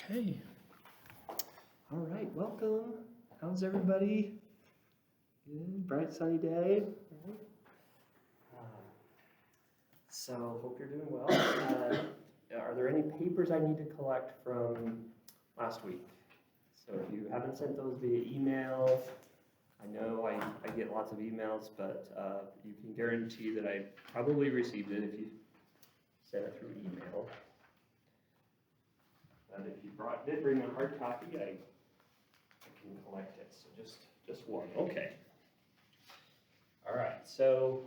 Okay. All right, welcome. How's everybody? Good, bright sunny day. All right. So hope you're doing well. Are there any papers I need to collect from last week? So if you haven't sent those via email, I know I get lots of emails, but you can guarantee that I probably received it if you sent it through email. But if you did bring a hard copy, I can collect it. So just one. Okay. All right. So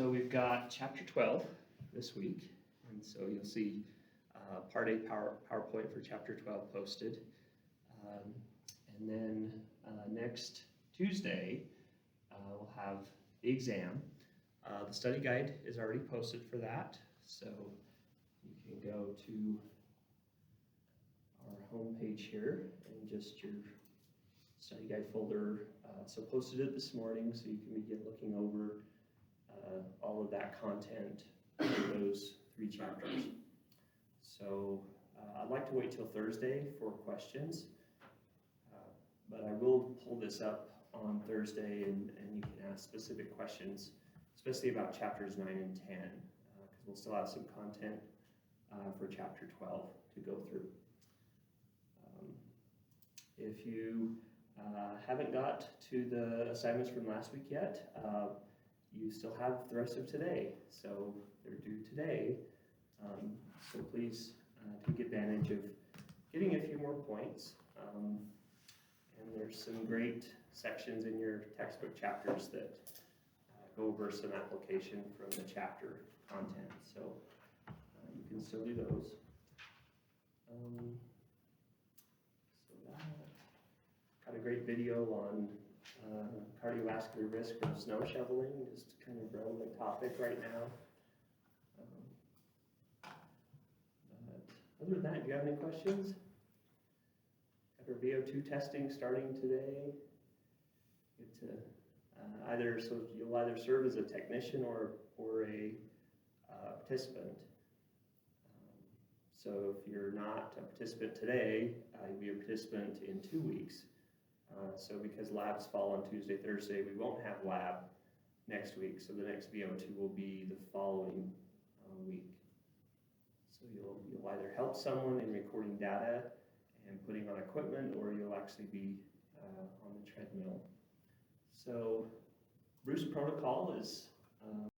we've got chapter 12 this week, and so you'll see part A PowerPoint for chapter 12 posted, and then next Tuesday we'll have the exam. The study guide is already posted for that, so you can go to our home page here and just your study guide folder. So posted it this morning, so you can begin looking over all of that content for those 3 chapters. So I'd like to wait till Thursday for questions, but I will pull this up on Thursday and you can ask specific questions, especially about chapters 9 and 10, because we'll still have some content for chapter 12 to go through. If you haven't got to the assignments from last week yet, you still have the rest of today, so they're due today. So please take advantage of getting a few more points. And there's some great sections in your textbook chapters that go over some application from the chapter content. So you can still do those. Got a great video on cardiovascular risk from snow shoveling, just kind of relevant topic right now. But other than that, do you have any questions? Got our VO2 testing starting today. Get to you'll either serve as a technician or a participant. So if you're not a participant today, you'll be a participant in 2 weeks. So because labs fall on Tuesday, Thursday, we won't have lab next week. So the next VO2 will be the following week. So you'll either help someone in recording data and putting on equipment, or you'll actually be on the treadmill. So Bruce protocol is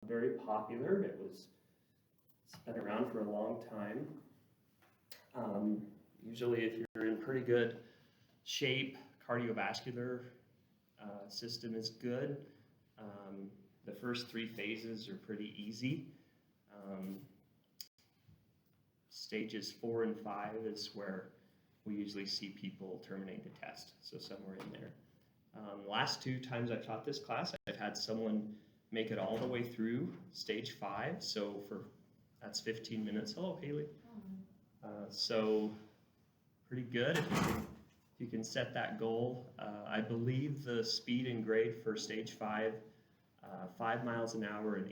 very popular. It's been around for a long time. Usually if you're in pretty good shape, cardiovascular system is good. The first 3 phases are pretty easy. Stages 4 and 5 is where we usually see people terminate the test, so somewhere in there. The last 2 times I've taught this class, I've had someone make it all the way through stage 5, so that's 15 minutes. Hello, Haley. So pretty good if you can set that goal. I believe the speed and grade for stage 5, 5 miles an hour and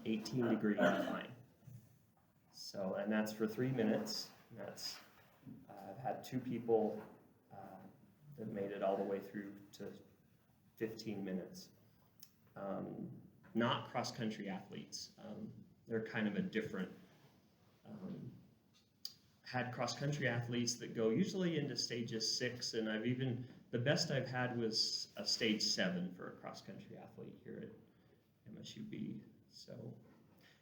18-degree incline. So, and that's for 3 minutes. I've had 2 people that made it all the way through to 15 minutes. Not cross-country athletes. They're kind of a different. Had cross-country athletes that go usually into stages 6, and the best I've had was a stage 7 for a cross-country athlete here at MSUB. So,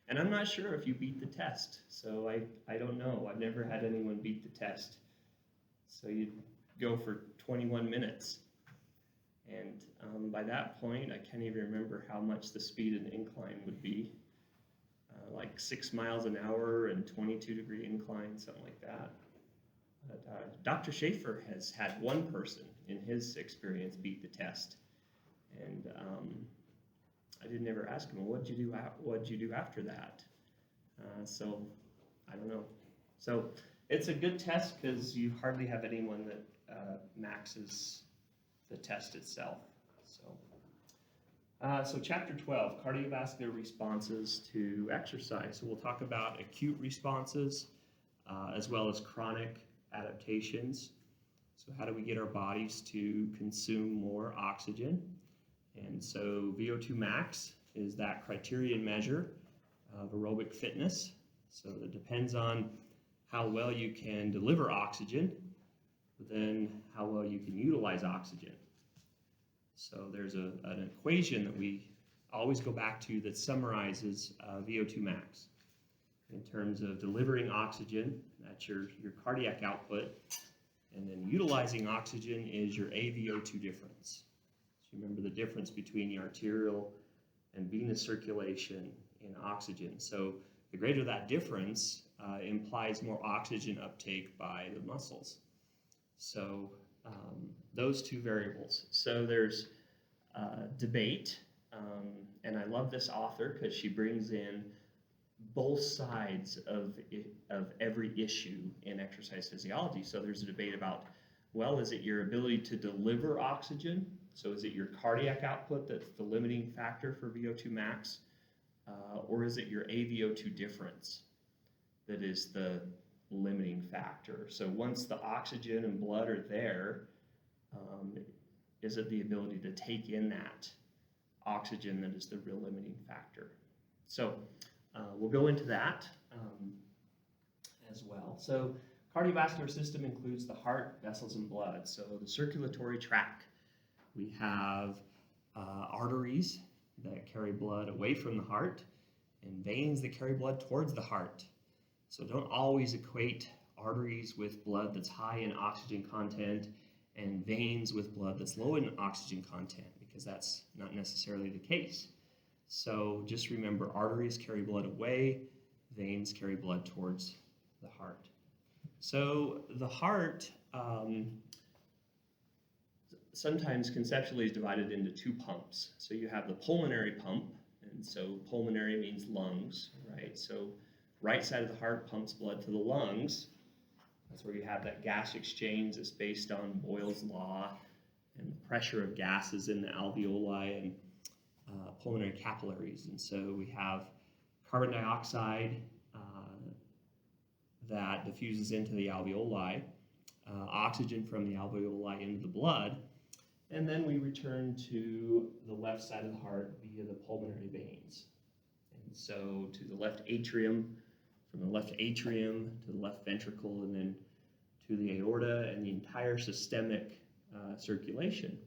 and I'm not sure if you beat the test, so I don't know. I've never had anyone beat the test. So you'd go for 21 minutes, and by that point, I can't even remember how much the speed and incline would be. Like 6 miles an hour and 22-degree incline, something like that. But, Dr. Schaefer has had one person in his experience beat the test, and I didn't ever ask him, well, what'd you do after that? So I don't know. So it's a good test because you hardly have anyone that maxes the test itself. So chapter 12, cardiovascular responses to exercise. So we'll talk about acute responses, as well as chronic adaptations. So how do we get our bodies to consume more oxygen? And so VO2 max is that criterion measure of aerobic fitness. So it depends on how well you can deliver oxygen, but then how well you can utilize oxygen. So there's an equation that we always go back to that summarizes VO2 max. In terms of delivering oxygen, that's your cardiac output, and then utilizing oxygen is your AVO2 difference. So remember the difference between the arterial and venous circulation in oxygen. So the greater that difference implies more oxygen uptake by the muscles. So those two variables. So there's debate, and I love this author because she brings in both sides of every issue in exercise physiology. So there's a debate about, well, is it your ability to deliver oxygen? So is it your cardiac output that's the limiting factor for VO2 max? Or is it your AVO2 difference that is the limiting factor? So once the oxygen and blood are there, is it the ability to take in that oxygen that is the real limiting factor? So we'll go into that as well. So cardiovascular system includes the heart, vessels, and blood. So the circulatory tract. We have arteries that carry blood away from the heart and veins that carry blood towards the heart. So don't always equate arteries with blood that's high in oxygen content and veins with blood that's low in oxygen content, because that's not necessarily the case. So just remember, arteries carry blood away, veins carry blood towards the heart. So the heart sometimes conceptually is divided into two pumps. So you have the pulmonary pump, and so pulmonary means lungs, right? So right side of the heart pumps blood to the lungs. That's where you have that gas exchange that's based on Boyle's law and the pressure of gases in the alveoli and pulmonary capillaries. And so we have carbon dioxide that diffuses into the alveoli, oxygen from the alveoli into the blood, and then we return to the left side of the heart via the pulmonary veins. And so to the left atrium, from the left atrium to the left ventricle, and then to the aorta and the entire systemic circulation.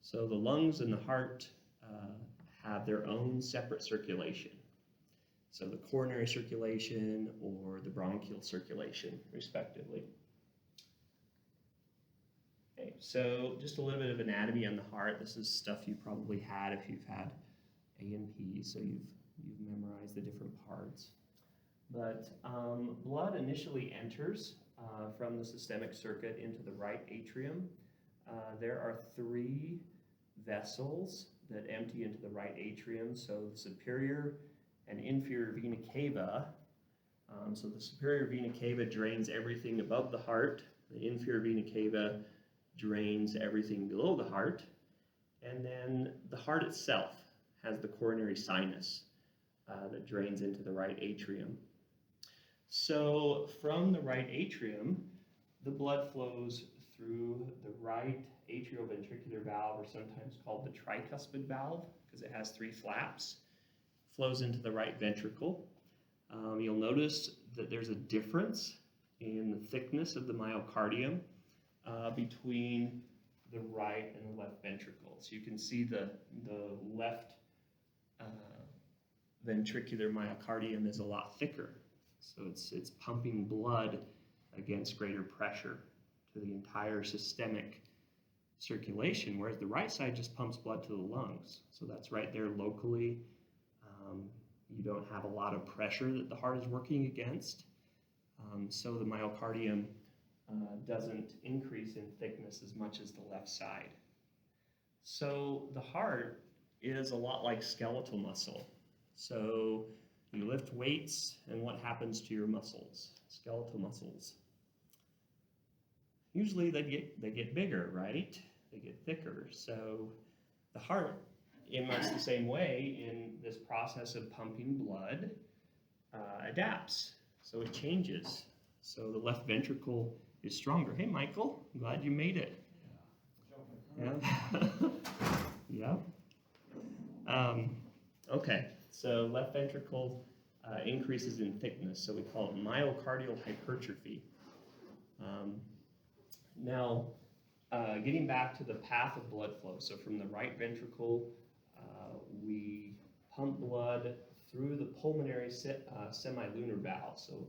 So the lungs and the heart have their own separate circulation. So the coronary circulation or the bronchial circulation, respectively. Okay, so just a little bit of anatomy on the heart. This is stuff you probably had if you've had A&P, so you've memorized the different parts. But blood initially enters from the systemic circuit into the right atrium. There are 3 vessels that empty into the right atrium, so the superior and inferior vena cava. So the superior vena cava drains everything above the heart. The inferior vena cava drains everything below the heart. And then the heart itself has the coronary sinus that drains into the right atrium. So from the right atrium, the blood flows through the right atrioventricular valve, or sometimes called the tricuspid valve, because it has 3 flaps, flows into the right ventricle. You'll notice that there's a difference in the thickness of the myocardium between the right and the left ventricle. So you can see the left ventricular myocardium is a lot thicker. So it's pumping blood against greater pressure to the entire systemic circulation, whereas the right side just pumps blood to the lungs. So that's right there locally. You don't have a lot of pressure that the heart is working against. So the myocardium doesn't increase in thickness as much as the left side. So the heart is a lot like skeletal muscle. So you lift weights, and what happens to your muscles? Skeletal muscles. Usually they get bigger, right? They get thicker. So the heart, in much the same way, in this process of pumping blood, adapts. So it changes. So the left ventricle is stronger. Hey, Michael, I'm glad you made it. Yeah. Yeah. Okay, so left ventricle increases in thickness, so we call it myocardial hypertrophy. Now, getting back to the path of blood flow, so from the right ventricle, we pump blood through the pulmonary semilunar valve, so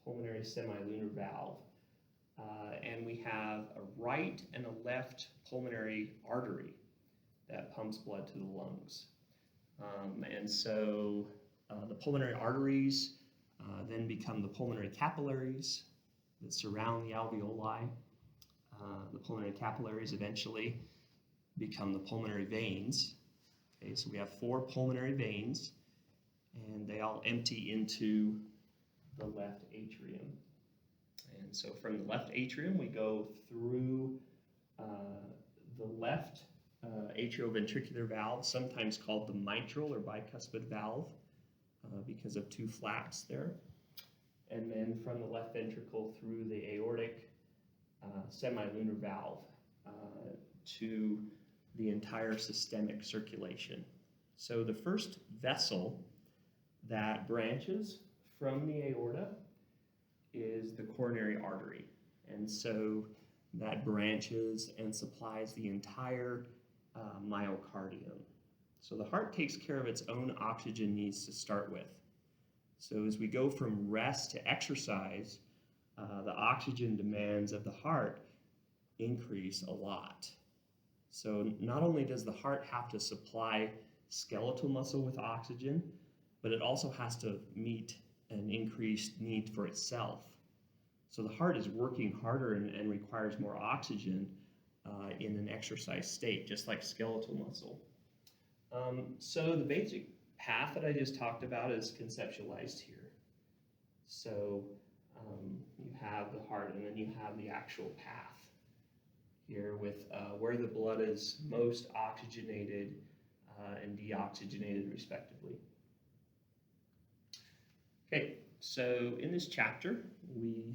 pulmonary semilunar valve, and we have a right and a left pulmonary artery that pumps blood to the lungs. And so the pulmonary arteries then become the pulmonary capillaries that surround the alveoli. The pulmonary capillaries eventually become the pulmonary veins. Okay, so we have 4 pulmonary veins, and they all empty into the left atrium. And so from the left atrium, we go through the left atrioventricular valve, sometimes called the mitral or bicuspid valve, because of 2 flaps there. And then from the left ventricle through the aortic semilunar valve to the entire systemic circulation. So the first vessel that branches from the aorta is the coronary artery. And so that branches and supplies the entire myocardium. So the heart takes care of its own oxygen needs to start with. So as we go from rest to exercise, the oxygen demands of the heart increase a lot. So not only does the heart have to supply skeletal muscle with oxygen, but it also has to meet an increased need for itself. So the heart is working harder and requires more oxygen in an exercise state, just like skeletal muscle. So the basic path that I just talked about is conceptualized here. So you have the heart, and then you have the actual path here with where the blood is most oxygenated and deoxygenated respectively. Okay, so in this chapter we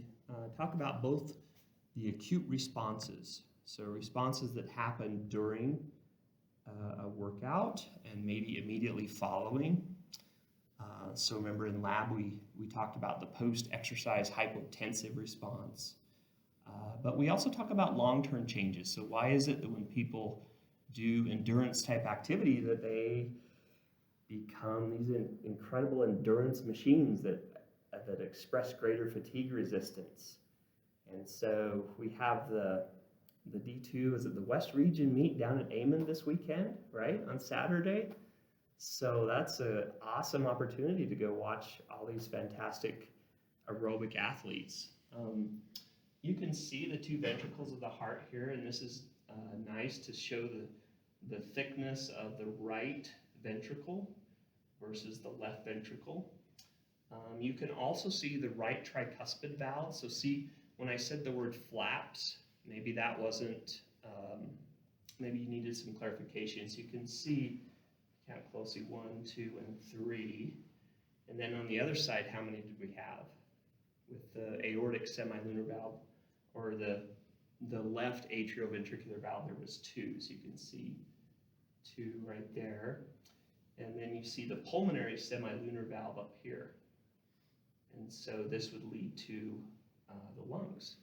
talk about both the acute responses, so responses that happen during a workout and maybe immediately following. So remember in lab we talked about the post-exercise hypotensive response. But we also talk about long-term changes. So why is it that when people do endurance type activity that they become these incredible endurance machines that express greater fatigue resistance? And so we have the D2, is it the West Region meet down at Amon this weekend, right, on Saturday? So that's an awesome opportunity to go watch all these fantastic aerobic athletes. You can see the 2 ventricles of the heart here, and this is nice to show the thickness of the right ventricle versus the left ventricle. You can also see the right tricuspid valve. So see, when I said the word flaps, maybe that wasn't, maybe you needed some clarification. So you can see, count closely, 1, 2, and 3. And then on the other side, how many did we have? With the aortic semilunar valve, or the left atrioventricular valve, there was 2. So you can see 2 right there. And then you see the pulmonary semilunar valve up here. And so this would lead to the lungs.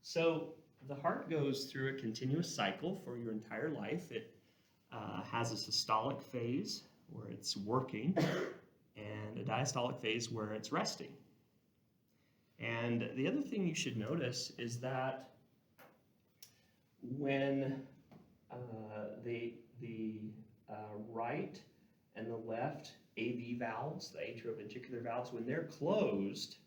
So the heart goes through a continuous cycle for your entire life. It has a systolic phase where it's working and a diastolic phase where it's resting. And the other thing you should notice is that when the right and the left AV valves, the atrioventricular valves, when they're closed,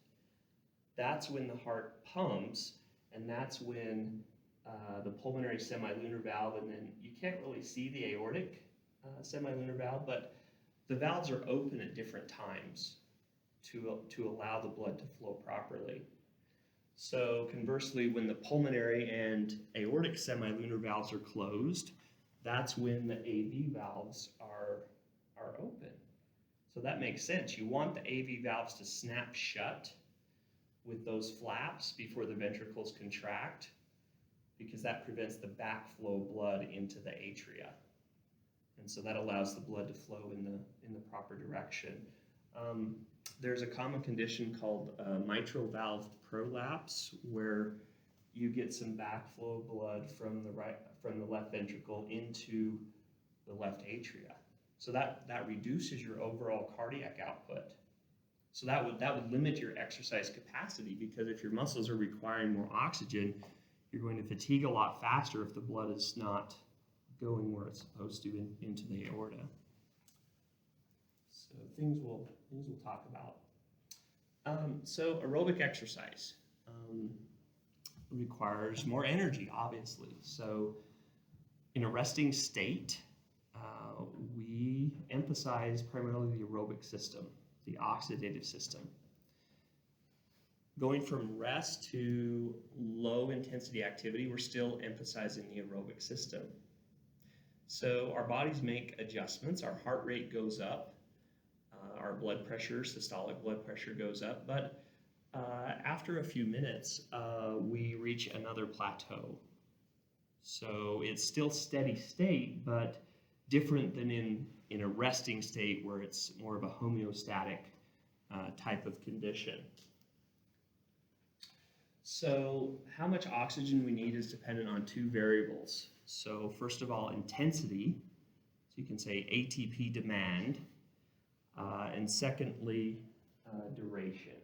that's when the heart pumps, and that's when the pulmonary semilunar valve, and then you can't really see the aortic semilunar valve, but the valves are open at different times to allow the blood to flow properly. So conversely, when the pulmonary and aortic semilunar valves are closed, that's when the AV valves are open. So that makes sense. You want the AV valves to snap shut with those flaps before the ventricles contract, because that prevents the backflow of blood into the atria. And so that allows the blood to flow in the proper direction. There's a common condition called mitral valve prolapse, where you get some backflow of blood from the left ventricle into the left atria. So that reduces your overall cardiac output. So that would limit your exercise capacity, because if your muscles are requiring more oxygen, you're going to fatigue a lot faster if the blood is not going where it's supposed to into the aorta. So things we'll talk about. So aerobic exercise requires more energy, obviously. So in a resting state, we emphasize primarily the aerobic system, the oxidative system. Going from rest to low intensity activity, we're still emphasizing the aerobic system. So our bodies make adjustments, our heart rate goes up, our blood pressure, systolic blood pressure goes up, but after a few minutes, we reach another plateau. So it's still steady state, but different than in a resting state where it's more of a homeostatic type of condition. So how much oxygen we need is dependent on two variables. So first of all, intensity, so you can say ATP demand, and secondly, duration.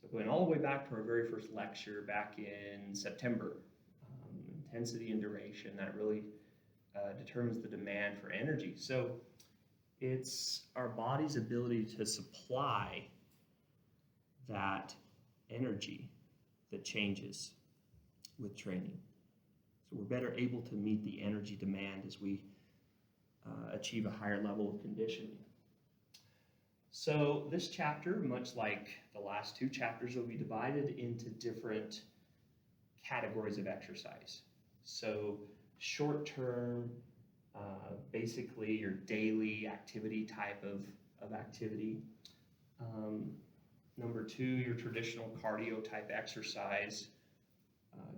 So going all the way back to our very first lecture back in September, intensity and duration, that really determines the demand for energy. So it's our body's ability to supply that energy that changes with training. So we're better able to meet the energy demand as we achieve a higher level of conditioning. So this chapter, much like the last two chapters, will be divided into different categories of exercise. So short term, basically your daily activity type of activity. Number two, your traditional cardio type exercise,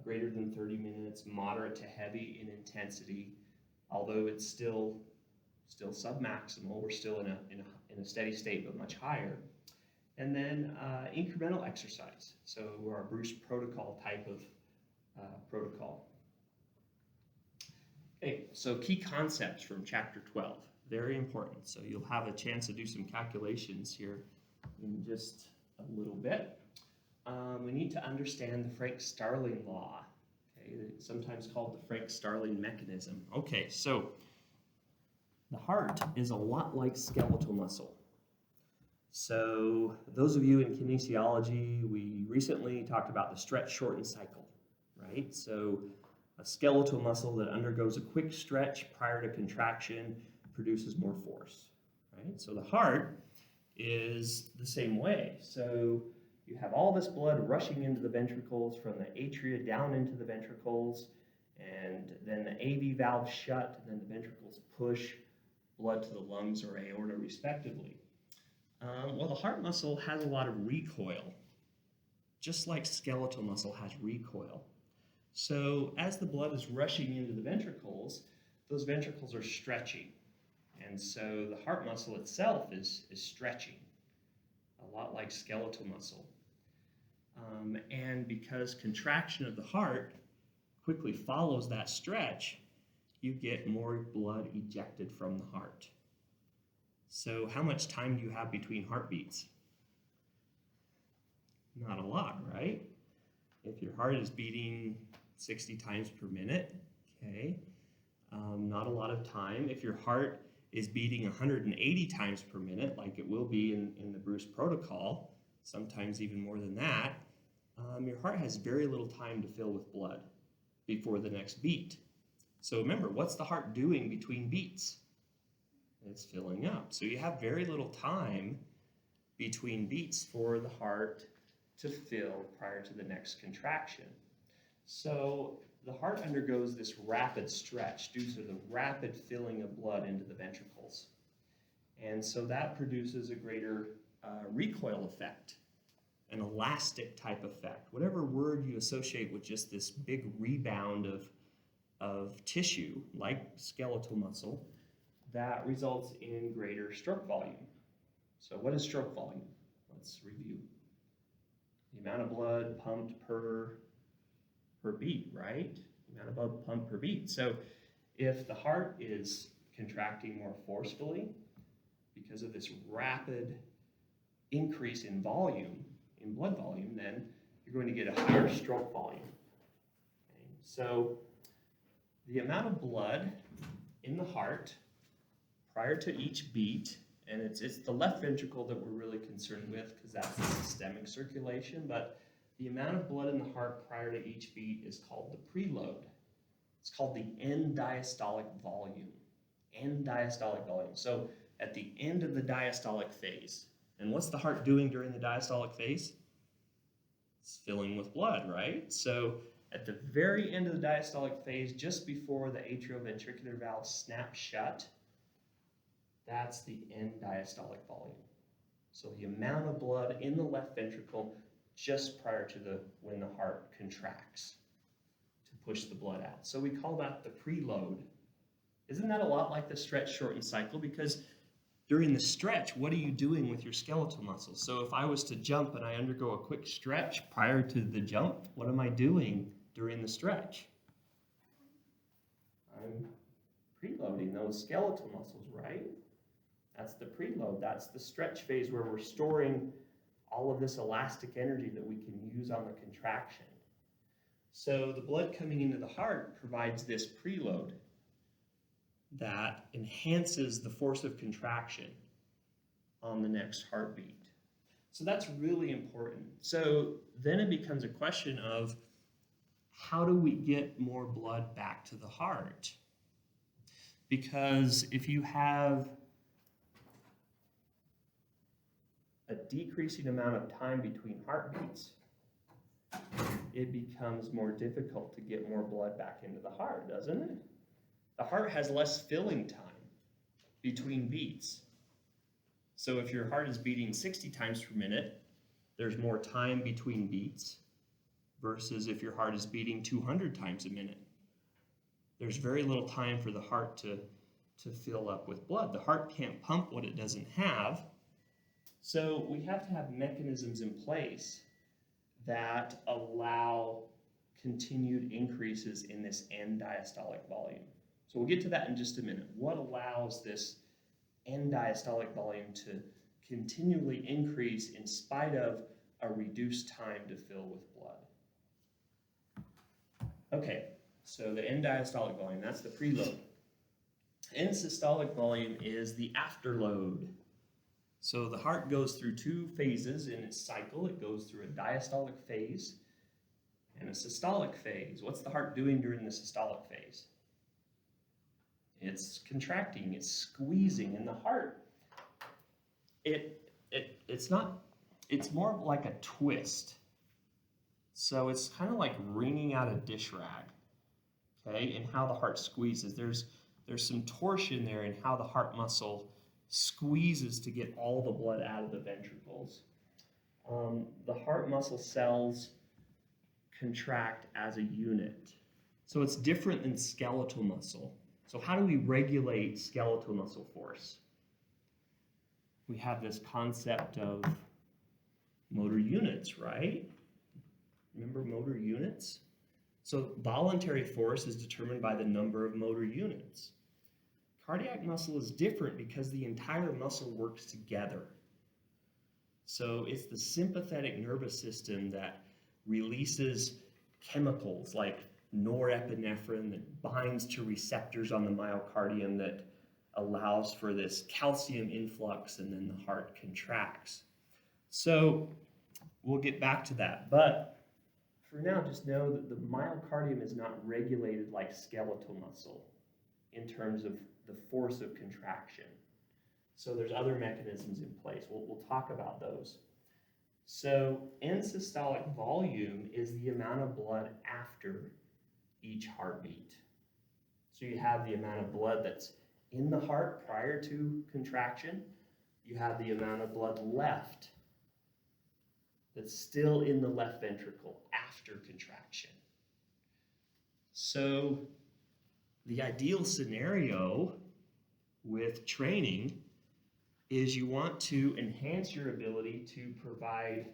greater than 30 minutes, moderate to heavy in intensity, although it's still submaximal. We're still in a steady state, but much higher. And then incremental exercise, so our Bruce protocol type of protocol. Okay, so key concepts from chapter 12, very important. So you'll have a chance to do some calculations here in just a little bit. We need to understand the Frank-Starling law, okay, sometimes called the Frank-Starling mechanism. Okay, so the heart is a lot like skeletal muscle. So those of you in kinesiology, we recently talked about the stretch, shorten cycle, right? So a skeletal muscle that undergoes a quick stretch prior to contraction produces more force, right? So the heart is the same way. So you have all this blood rushing into the ventricles from the atria down into the ventricles, and then the AV valve shut, and then the ventricles push blood to the lungs or aorta respectively. Well, the heart muscle has a lot of recoil, just like skeletal muscle has recoil. So as the blood is rushing into the ventricles, those ventricles are stretching. And so the heart muscle itself is stretching, a lot like skeletal muscle. And because contraction of the heart quickly follows that stretch, you get more blood ejected from the heart. So how much time do you have between heartbeats? Not a lot, right? If your heart is beating 60 times per minute, okay, not a lot of time. If your heart is beating 180 times per minute, like it will be in the Bruce protocol, sometimes even more than that, your heart has very little time to fill with blood before the next beat. So remember, what's the heart doing between beats? It's filling up. So you have very little time between beats for the heart to fill prior to the next contraction. So the heart undergoes this rapid stretch due to the rapid filling of blood into the ventricles. And so that produces a greater recoil effect. an elastic type effect, whatever word you associate with just this big rebound of tissue, like skeletal muscle, that results in greater stroke volume. So what is stroke volume? Let's review. The amount of blood pumped per beat, right? The amount of blood pumped per beat. So if the heart is contracting more forcefully because of this rapid increase in volume, in blood volume, then you're going to get a higher stroke volume. Okay? So the amount of blood in the heart prior to each beat, and it's the left ventricle that we're really concerned with because that's the systemic circulation, but the amount of blood in the heart prior to each beat is called the preload. It's called the end diastolic volume. End diastolic volume. So at the end of the diastolic phase, and what's the heart doing during the diastolic phase? It's filling with blood, right? So at the very end of the diastolic phase, just before the atrioventricular valve snaps shut, that's the end diastolic volume. So the amount of blood in the left ventricle just prior to when the heart contracts to push the blood out. So we call that the preload. Isn't that a lot like the stretch, shorten cycle? Because during the stretch, what are you doing with your skeletal muscles? So if I was to jump and I undergo a quick stretch prior to the jump, what am I doing during the stretch? I'm preloading those skeletal muscles, right? That's the preload. That's the stretch phase where we're storing all of this elastic energy that we can use on the contraction. So the blood coming into the heart provides this preload that enhances the force of contraction on the next heartbeat. So that's really important. So then it becomes a question of how do we get more blood back to the heart? Because if you have a decreasing amount of time between heartbeats, it becomes more difficult to get more blood back into the heart, doesn't it? The heart has less filling time between beats. So if your heart is beating 60 times per minute, there's more time between beats versus if your heart is beating 200 times a minute. There's very little time for the heart to fill up with blood. The heart can't pump what it doesn't have. So we have to have mechanisms in place that allow continued increases in this end diastolic volume. So we'll get to that in just a minute. What allows this end diastolic volume to continually increase in spite of a reduced time to fill with blood? Okay, so the end diastolic volume, that's the preload. End systolic volume is the afterload. So the heart goes through two phases in its cycle. It goes through a diastolic phase and a systolic phase. What's the heart doing during the systolic phase? It's contracting, it's squeezing, and the heart, it's more like a twist. So it's kind of like wringing out a dish rag, okay, and how the heart squeezes. There's some torsion there in how the heart muscle squeezes to get all the blood out of the ventricles. The heart muscle cells contract as a unit. So it's different than skeletal muscle. So how do we regulate skeletal muscle force? We have this concept of motor units, right? Remember motor units? So voluntary force is determined by the number of motor units. Cardiac muscle is different because the entire muscle works together. So it's the sympathetic nervous system that releases chemicals like norepinephrine that binds to receptors on the myocardium that allows for this calcium influx, and then the heart contracts. So we'll get back to that, but for now just know that the myocardium is not regulated like skeletal muscle in terms of the force of contraction. So there's other mechanisms in place. We'll talk about those. So end systolic volume is the amount of blood after each heartbeat. So you have the amount of blood that's in the heart prior to contraction. You have the amount of blood left that's still in the left ventricle after contraction. So the ideal scenario with training is you want to enhance your ability to provide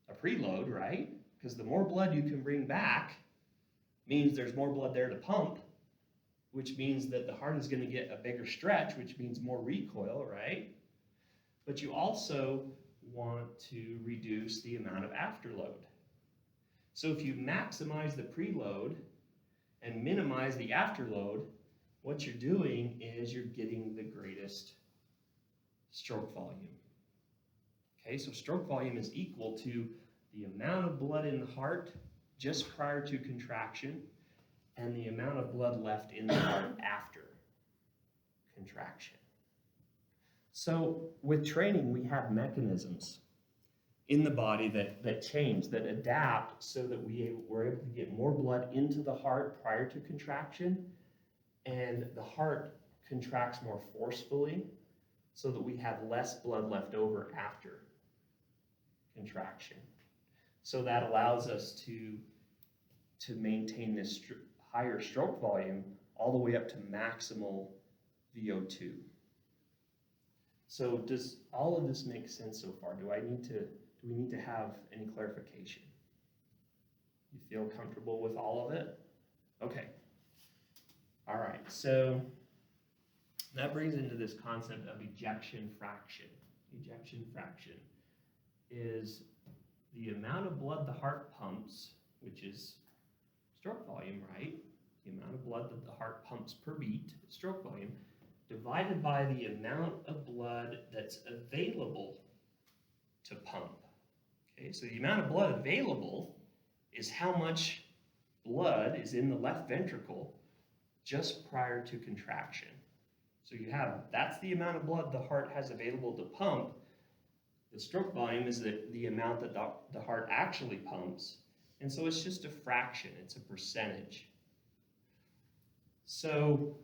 a preload, right? Because the more blood you can bring back means there's more blood there to pump, which means that the heart is going to get a bigger stretch, which means more recoil, right? But you also want to reduce the amount of afterload. So if you maximize the preload and minimize the afterload, what you're doing is you're getting the greatest stroke volume. Okay, so stroke volume is equal to the amount of blood in the heart just prior to contraction and the amount of blood left in the heart after contraction. So with training, we have mechanisms in the body that change, that adapt so that we're able to get more blood into the heart prior to contraction, and the heart contracts more forcefully so that we have less blood left over after contraction. So that allows us to maintain this higher stroke volume all the way up to maximal VO2. So does all of this make sense so far? Do we need to have any clarification? You feel comfortable with all of it? Okay. All right, so that brings into this concept of ejection fraction. Ejection fraction is the amount of blood the heart pumps, which is stroke volume, right? The amount of blood that the heart pumps per beat, stroke volume, divided by the amount of blood that's available to pump. Okay, so the amount of blood available is how much blood is in the left ventricle just prior to contraction. So that's the amount of blood the heart has available to pump. The stroke volume is the amount that the heart actually pumps. And so it's just a fraction, it's a percentage. So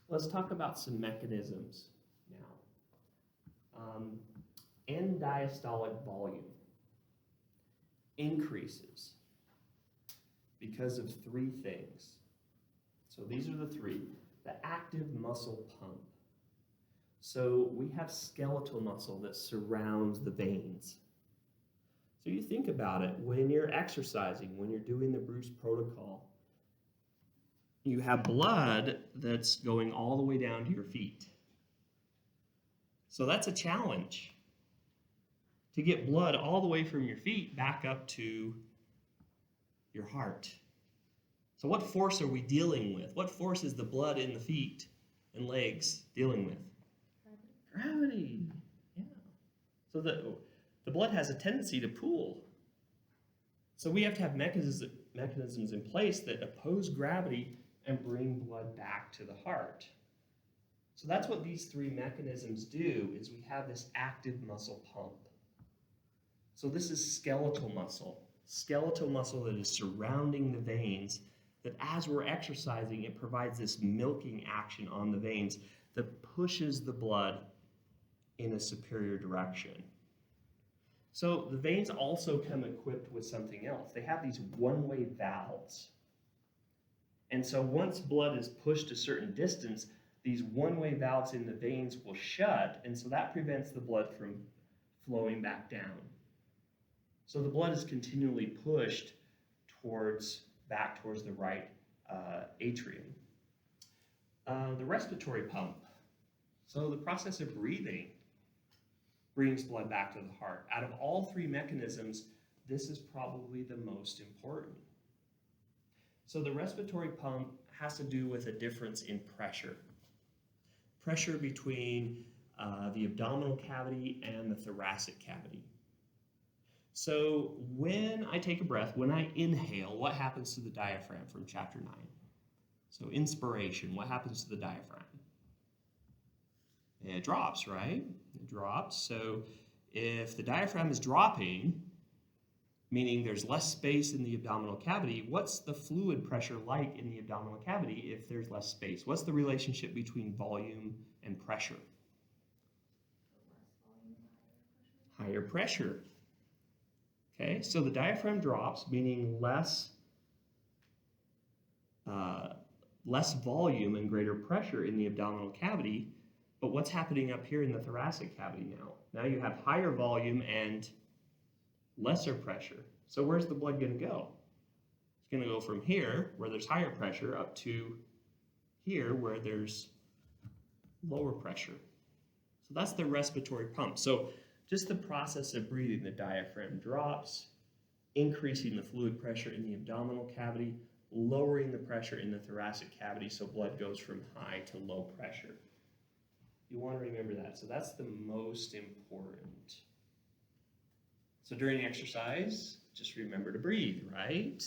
let's talk about some mechanisms now. End diastolic volume increases because of three things. So these are the three. The active muscle pump. So we have skeletal muscle that surrounds the veins. So you think about it, when you're exercising, when you're doing the Bruce protocol, you have blood that's going all the way down to your feet. So that's a challenge, to get blood all the way from your feet back up to your heart. So what force are we dealing with? What force is the blood in the feet and legs dealing with? Gravity. Yeah. So the blood has a tendency to pool. So we have to have mechanisms in place that oppose gravity and bring blood back to the heart. So that's what these three mechanisms do, is we have this active muscle pump. So this is skeletal muscle that is surrounding the veins, that as we're exercising, it provides this milking action on the veins that pushes the blood in a superior direction. So the veins also come equipped with something else. They have these one-way valves. And so once blood is pushed a certain distance, these one-way valves in the veins will shut, and so that prevents the blood from flowing back down. So the blood is continually pushed back towards the right atrium. The respiratory pump. So the process of breathing brings blood back to the heart. Out of all three mechanisms, this is probably the most important. So the respiratory pump has to do with a difference in pressure. Pressure between the abdominal cavity and the thoracic cavity. So when I take a breath, when I inhale, what happens to the diaphragm from chapter 9? So inspiration, what happens to the diaphragm? It drops, right? It drops. So if the diaphragm is dropping, meaning there's less space in the abdominal cavity, what's the fluid pressure like in the abdominal cavity if there's less space? What's the relationship between volume and pressure? Higher pressure. Okay, so the diaphragm drops, meaning less volume and greater pressure in the abdominal cavity. But what's happening up here in the thoracic cavity now? Now you have higher volume and lesser pressure. So where's the blood going to go? It's going to go from here, where there's higher pressure, up to here, where there's lower pressure. So that's the respiratory pump. So just the process of breathing, the diaphragm drops, increasing the fluid pressure in the abdominal cavity, lowering the pressure in the thoracic cavity so blood goes from high to low pressure. You want to remember that. So that's the most important. So during exercise, just remember to breathe, right?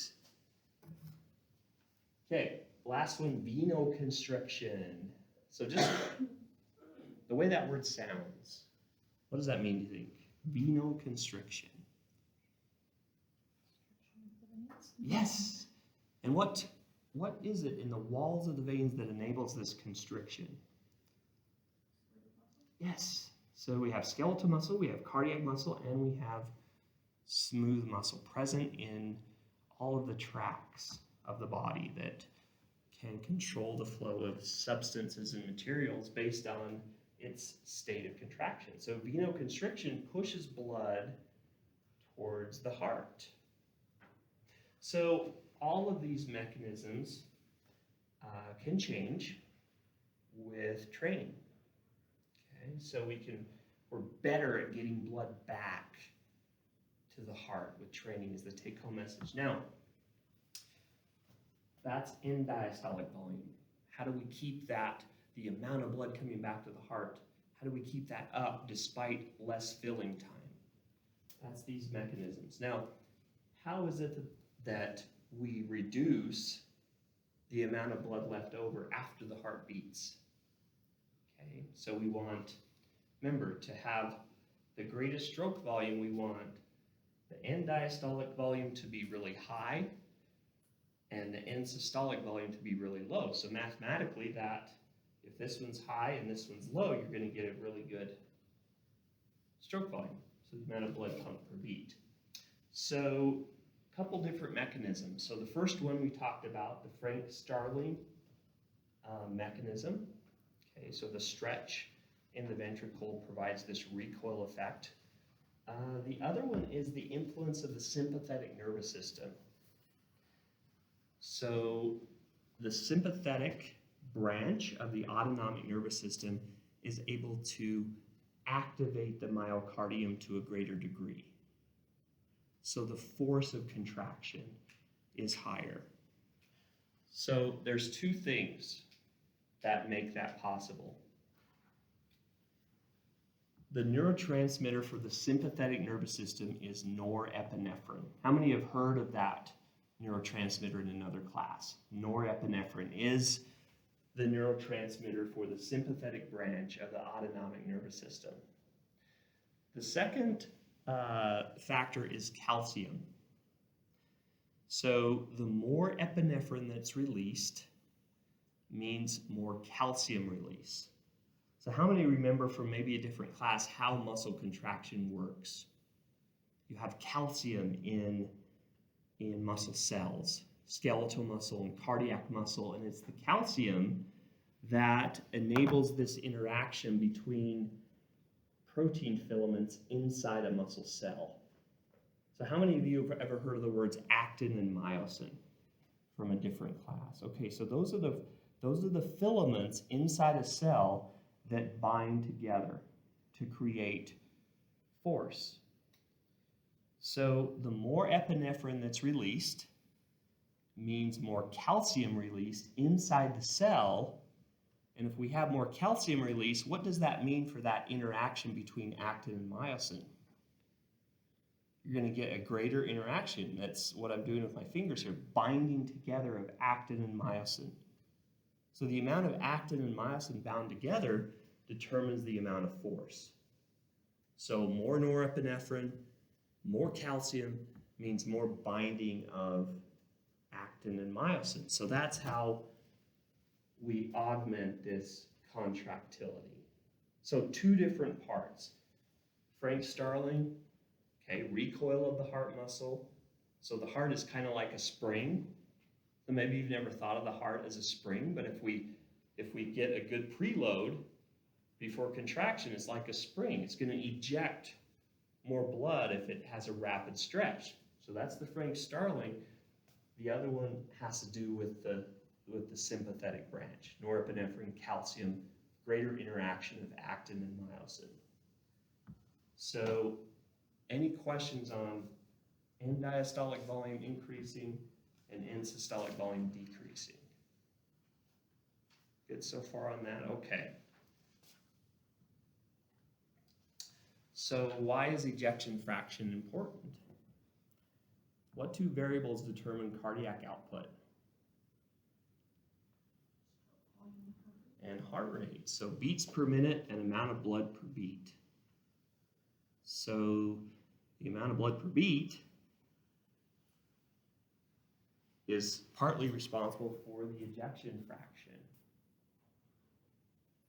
Okay, last one, venoconstriction. So just the way that word sounds, what does that mean, do you think? Venoconstriction. Yes. And what is it in the walls of the veins that enables this constriction? Yes. So we have skeletal muscle, we have cardiac muscle, and we have smooth muscle present in all of the tracts of the body that can control the flow of substances and materials based on its state of contraction. So venoconstriction pushes blood towards the heart. So all of these mechanisms can change with training. Okay, so we're better at getting blood back to the heart with training is the take-home message. Now, that's in diastolic volume. How do we keep that, the amount of blood coming back to the heart, how do we keep that up despite less filling time? That's these mechanisms. Now, how is it that we reduce the amount of blood left over after the heart beats? Okay, so we want, remember, to have the greatest stroke volume, we want the end diastolic volume to be really high and the end systolic volume to be really low. So mathematically that, if this one's high and this one's low, you're going to get a really good stroke volume, so the amount of blood pumped per beat. So a couple different mechanisms. So the first one we talked about, the Frank-Starling mechanism. Okay, so the stretch in the ventricle provides this recoil effect. The other one is the influence of the sympathetic nervous system. So the sympathetic branch of the autonomic nervous system is able to activate the myocardium to a greater degree. So the force of contraction is higher. So there's two things that make that possible. The neurotransmitter for the sympathetic nervous system is norepinephrine. How many have heard of that neurotransmitter in another class? Norepinephrine is the neurotransmitter for the sympathetic branch of the autonomic nervous system. The second factor is calcium. So the more epinephrine that's released means more calcium release. So how many remember from maybe a different class how muscle contraction works? You have calcium in muscle cells, skeletal muscle and cardiac muscle, and it's the calcium that enables this interaction between protein filaments inside a muscle cell. So how many of you have ever heard of the words actin and myosin from a different class? Okay, so those are the filaments inside a cell that bind together to create force. So the more epinephrine that's released means more calcium released inside the cell. And if we have more calcium release, what does that mean for that interaction between actin and myosin? You're going to get a greater interaction. That's what I'm doing with my fingers here, binding together of actin and myosin. So the amount of actin and myosin bound together determines the amount of force. So more norepinephrine, more calcium means more binding of actin and myosin. So that's how we augment this contractility. So two different parts. Frank-Starling, Okay, recoil of the heart muscle. So the heart is kind of like a spring. So maybe you've never thought of the heart as a spring, but if we get a good preload before contraction, it's like a spring. It's going to eject more blood if it has a rapid stretch. So that's the Frank Starling. The other one has to do with the sympathetic branch, norepinephrine, calcium, greater interaction of actin and myosin. So any questions on end diastolic volume increasing and end systolic volume decreasing? Good so far on that? Okay. So why is ejection fraction important? What two variables determine cardiac output? And heart rate. So beats per minute and amount of blood per beat. So the amount of blood per beat is partly responsible for the ejection fraction.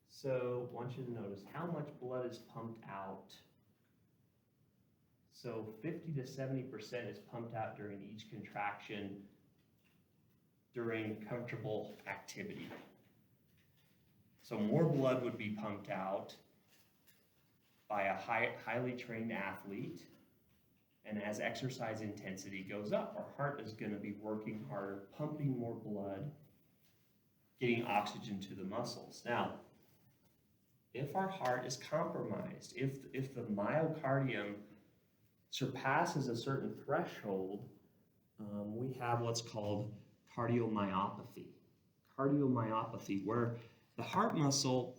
So I want you to notice how much blood is pumped out. So 50 to 70% is pumped out during each contraction during comfortable activity. So more blood would be pumped out by a highly trained athlete, and as exercise intensity goes up, our heart is going to be working harder, pumping more blood, getting oxygen to the muscles. Now, if our heart is compromised, if the myocardium surpasses a certain threshold, we have what's called cardiomyopathy. Cardiomyopathy, where the heart muscle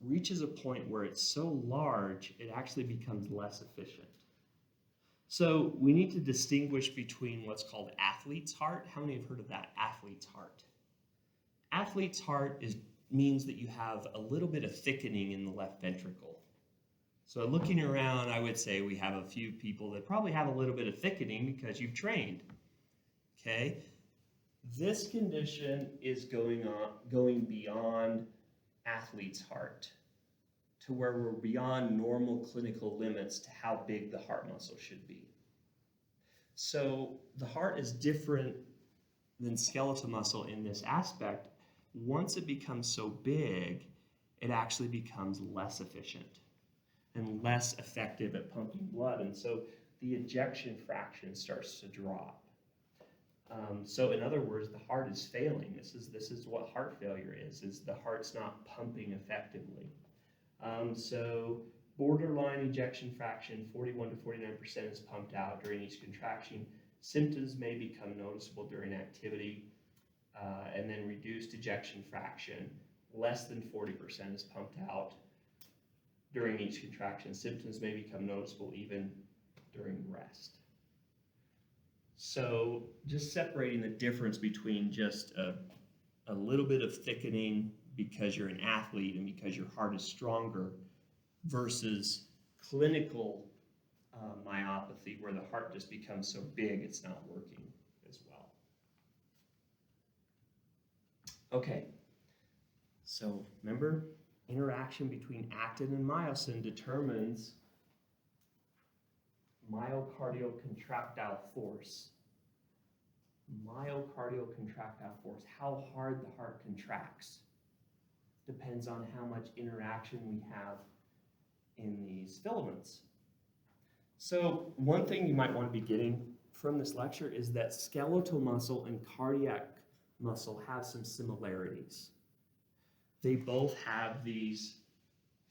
reaches a point where it's so large, it actually becomes less efficient. So we need to distinguish between what's called athlete's heart. How many have heard of that? Athlete's heart. Athlete's heart means that you have a little bit of thickening in the left ventricle. So looking around, I would say we have a few people that probably have a little bit of thickening because you've trained. Okay? This condition is going beyond athlete's heart to where we're beyond normal clinical limits to how big the heart muscle should be. So the heart is different than skeletal muscle in this aspect. Once it becomes so big, it actually becomes less efficient and less effective at pumping blood, and so the ejection fraction starts to drop. So in other words, the heart is failing. This is what heart failure is the heart's not pumping effectively. So borderline ejection fraction, 41 to 49% is pumped out during each contraction. Symptoms may become noticeable during activity, and then reduced ejection fraction, less than 40% is pumped out during each contraction. Symptoms may become noticeable even during rest. So just separating the difference between just a little bit of thickening because you're an athlete and because your heart is stronger versus clinical myopathy where the heart just becomes so big it's not working as well. Okay, so remember, interaction between actin and myosin determines myocardial contractile force. Myocardial contractile force, how hard the heart contracts, depends on how much interaction we have in these filaments. So one thing you might want to be getting from this lecture is that skeletal muscle and cardiac muscle have some similarities. They both have these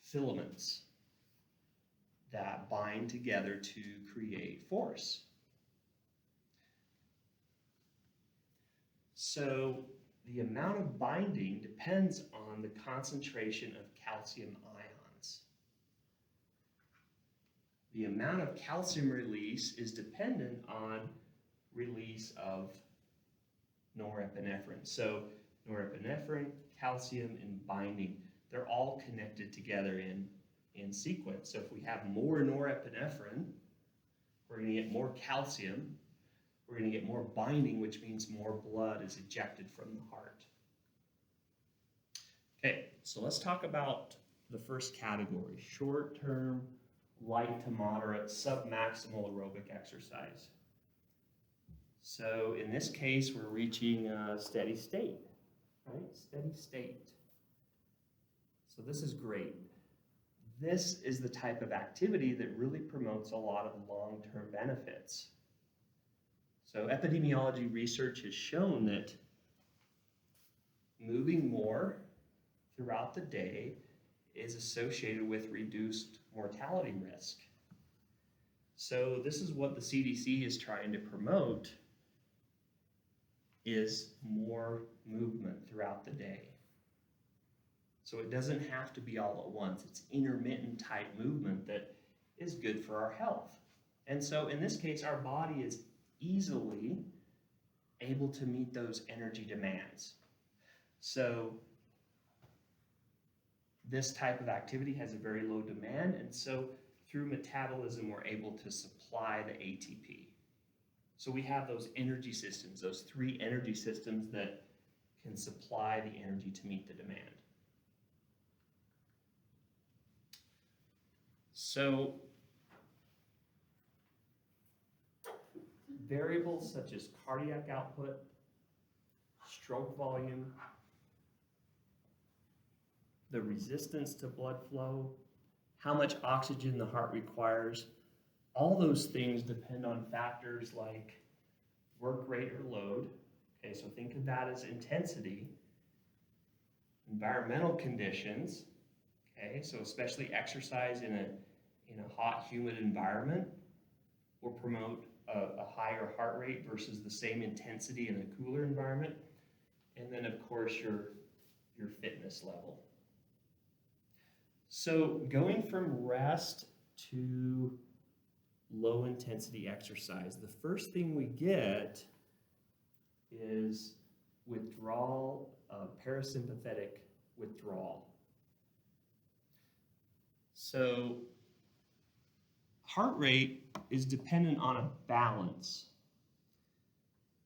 filaments that bind together to create force. So the amount of binding depends on the concentration of calcium ions. The amount of calcium release is dependent on release of norepinephrine. So norepinephrine, calcium, and binding, they're all connected together in sequence. So if we have more norepinephrine, we're going to get more calcium, we're going to get more binding, which means more blood is ejected from the heart. Okay, so let's talk about the first category, short-term light to moderate submaximal aerobic exercise. So in this case, we're reaching a steady state, right? Steady state. So this is great. This is the type of activity that really promotes a lot of long-term benefits. So epidemiology research has shown that moving more throughout the day is associated with reduced mortality risk. So this is what the CDC is trying to promote, is more movement throughout the day. So it doesn't have to be all at once. It's intermittent type movement that is good for our health. And so in this case, our body is easily able to meet those energy demands. So this type of activity has a very low demand, and so through metabolism, we're able to supply the ATP. So we have those energy systems, those three energy systems that can supply the energy to meet the demand. So variables such as cardiac output, stroke volume, the resistance to blood flow, how much oxygen the heart requires, all those things depend on factors like work rate or load. Okay, so think of that as intensity. Environmental conditions, okay, so especially exercise in a hot, humid environment will promote a higher heart rate versus the same intensity in a cooler environment. And then, of course, your fitness level. So going from rest to low intensity exercise, the first thing we get is withdrawal, parasympathetic withdrawal. So heart rate is dependent on a balance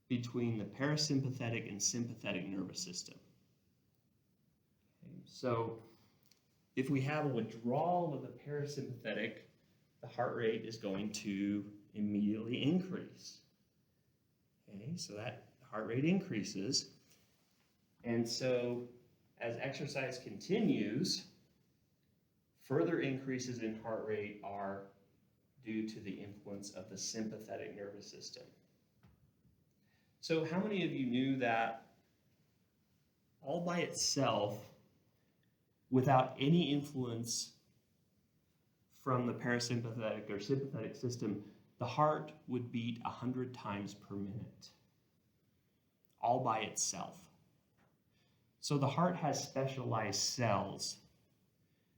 between the parasympathetic and sympathetic nervous system. Okay, so if we have a withdrawal of the parasympathetic, the heart rate is going to immediately increase. Okay, so that heart rate increases. And so as exercise continues, further increases in heart rate are due to the influence of the sympathetic nervous system. So how many of you knew that all by itself, without any influence from the parasympathetic or sympathetic system, the heart would beat 100 times per minute, all by itself. So the heart has specialized cells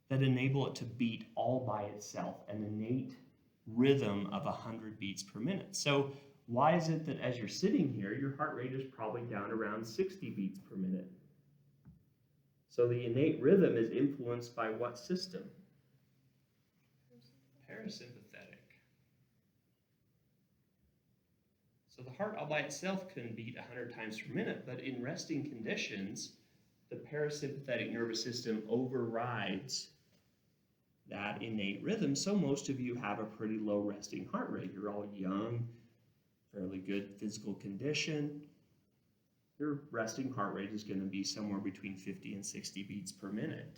that enable it to beat all by itself, an innate rhythm of 100 beats per minute. So why is it that as you're sitting here, your heart rate is probably down around 60 beats per minute? So the innate rhythm is influenced by what system? Parasympathetic. So the heart all by itself can beat 100 times per minute, but in resting conditions, the parasympathetic nervous system overrides that innate rhythm. So most of you have a pretty low resting heart rate. You're all young, fairly good physical condition. Your resting heart rate is going to be somewhere between 50 and 60 beats per minute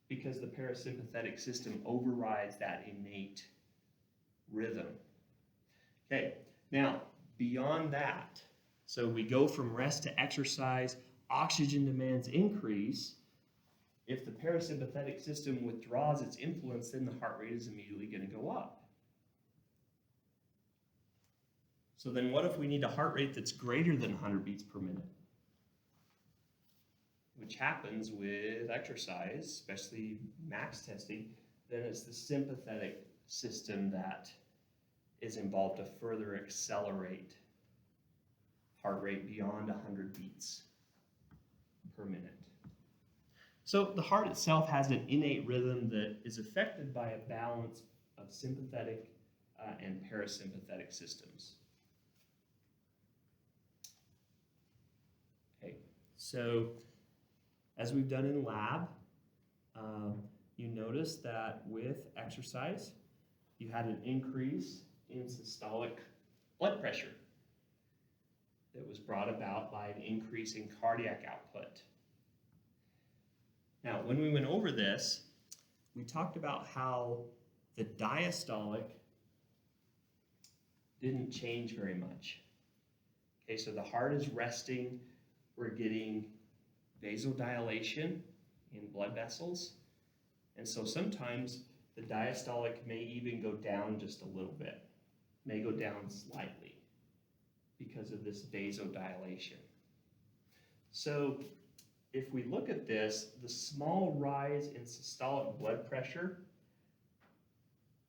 because the parasympathetic system overrides that innate rhythm. Okay, now beyond that, so we go from rest to exercise, oxygen demands increase. If the parasympathetic system withdraws its influence, then the heart rate is immediately going to go up. So then what if we need a heart rate that's greater than 100 beats per minute? Which happens with exercise, especially max testing. Then it's the sympathetic system that is involved to further accelerate heart rate beyond 100 beats per minute. So the heart itself has an innate rhythm that is affected by a balance of sympathetic and parasympathetic systems. Okay, so as we've done in lab, you notice that with exercise, you had an increase in systolic blood pressure that was brought about by an increase in cardiac output. Now, when we went over this, we talked about how the diastolic didn't change very much. Okay, so the heart is resting, we're getting vasodilation in blood vessels, and so sometimes the diastolic may even go down just a little bit, may go down slightly because of this vasodilation. So if we look at this, the small rise in systolic blood pressure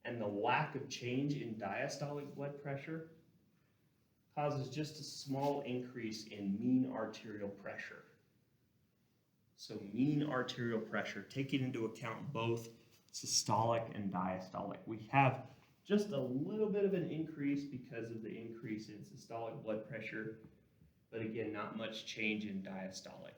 and the lack of change in diastolic blood pressure causes just a small increase in mean arterial pressure. So mean arterial pressure, taking into account both systolic and diastolic. We have just a little bit of an increase because of the increase in systolic blood pressure, but again, not much change in diastolic.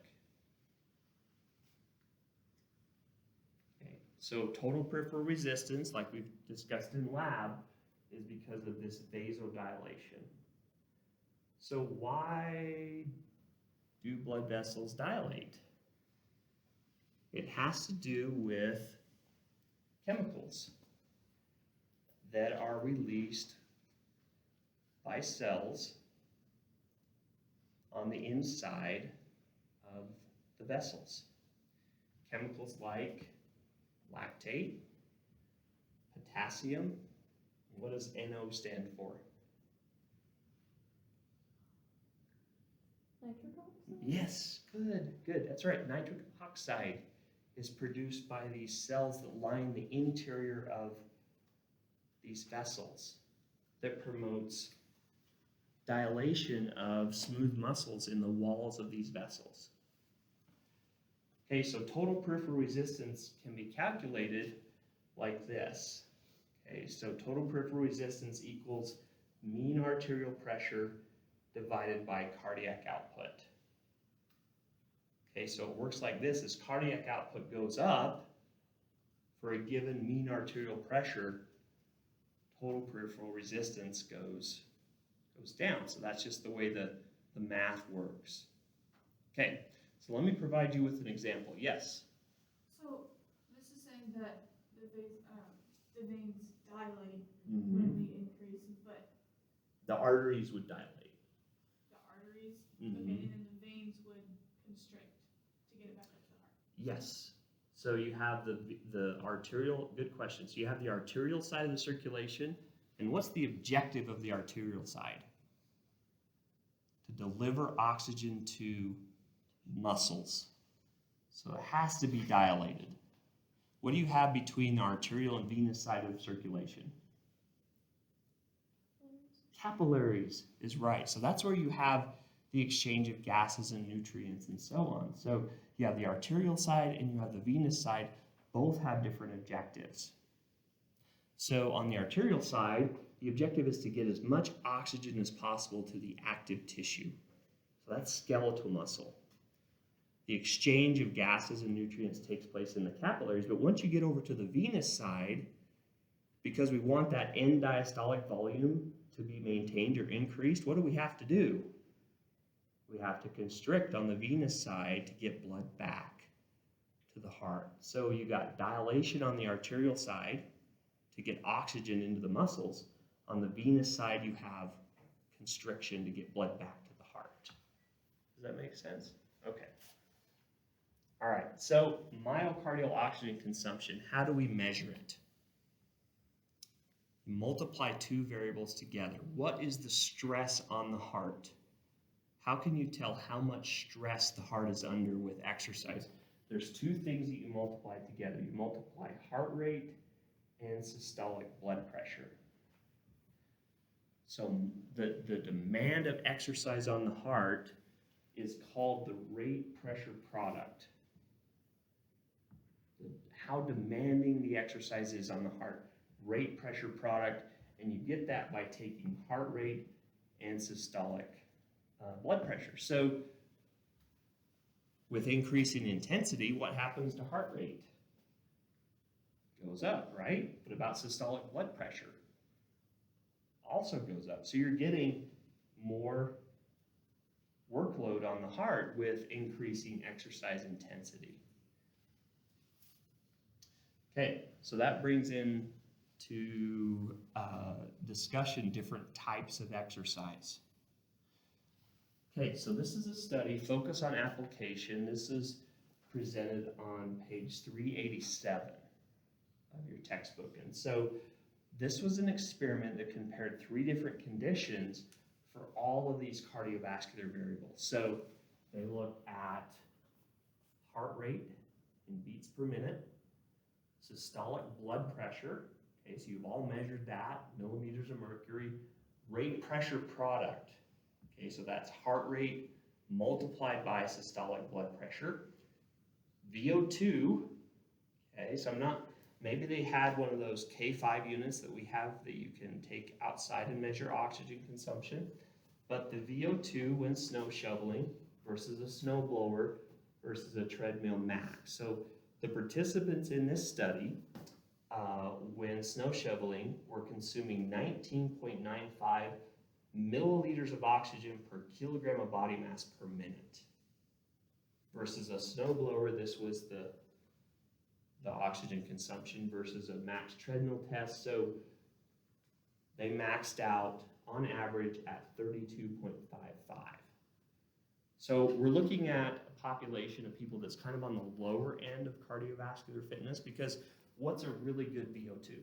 Okay, so total peripheral resistance, like we've discussed in lab, is because of this vasodilation. So why do blood vessels dilate? It has to do with chemicals that are released by cells on the inside of the vessels. Chemicals like lactate, potassium. What does NO stand for? Nitric oxide? Yes, good. That's right. Nitric oxide is produced by these cells that line the interior of these vessels that promotes dilation of smooth muscles in the walls of these vessels. Okay, so total peripheral resistance can be calculated like this. Okay, so total peripheral resistance equals mean arterial pressure divided by cardiac output. Okay, so it works like this: as cardiac output goes up for a given mean arterial pressure, total peripheral resistance goes down. So that's just the way the math works. Okay, so let me provide you with an example. Yes? So this is saying that the veins dilate when we increase, but The arteries would dilate. the arteries, okay, and then the veins would constrict to get it back up to the heart. Yes. So you have the arterial, good question. So you have the arterial side of the circulation, and what's the objective of the arterial side? To deliver oxygen to muscles. So it has to be dilated. What do you have between the arterial and venous side of circulation? Capillaries is right. So that's where you have the exchange of gases and nutrients and so on. So you have the arterial side and you have the venous side. Both have different objectives. So on the arterial side, the objective is to get as much oxygen as possible to the active tissue. So that's skeletal muscle. The exchange of gases and nutrients takes place in the capillaries, but once you get over to the venous side, because we want that end diastolic volume to be maintained or increased, what do we have to do? We have to constrict on the venous side to get blood back to the heart. So you got dilation on the arterial side to get oxygen into the muscles. On the venous side, you have constriction to get blood back to the heart. Does that make sense? Okay. All right, so myocardial oxygen consumption, how do we measure it? You multiply two variables together. What is the stress on the heart? How can you tell how much stress the heart is under with exercise? There's two things that you multiply together. You multiply heart rate and systolic blood pressure. So the demand of exercise on the heart is called the rate pressure product. How demanding the exercise is on the heart. Rate pressure product, and you get that by taking heart rate and systolic blood pressure. So with increasing intensity, what happens to heart rate? Goes up, right? What about systolic blood pressure? Also goes up. So you're getting more workload on the heart with increasing exercise intensity. Okay, so that brings in to discussion different types of exercise. Okay, so this is a study, focus on application. This is presented on page 387 of your textbook. And so this was an experiment that compared 3 different conditions for all of these cardiovascular variables. So they looked at heart rate in beats per minute, systolic blood pressure, okay, so you've all measured that, millimeters of mercury, rate pressure product, okay, so that's heart rate multiplied by systolic blood pressure, VO2, okay, so maybe they had one of those K5 units that we have that you can take outside and measure oxygen consumption, but the VO2 when snow shoveling versus a snow blower versus a treadmill max. So the participants in this study, when snow shoveling, were consuming 19.95 milliliters of oxygen per kilogram of body mass per minute. Versus a snow blower, this was the oxygen consumption versus a max treadmill test. So they maxed out on average at 32.55. So we're looking at a population of people that's kind of on the lower end of cardiovascular fitness, because what's a really good VO2?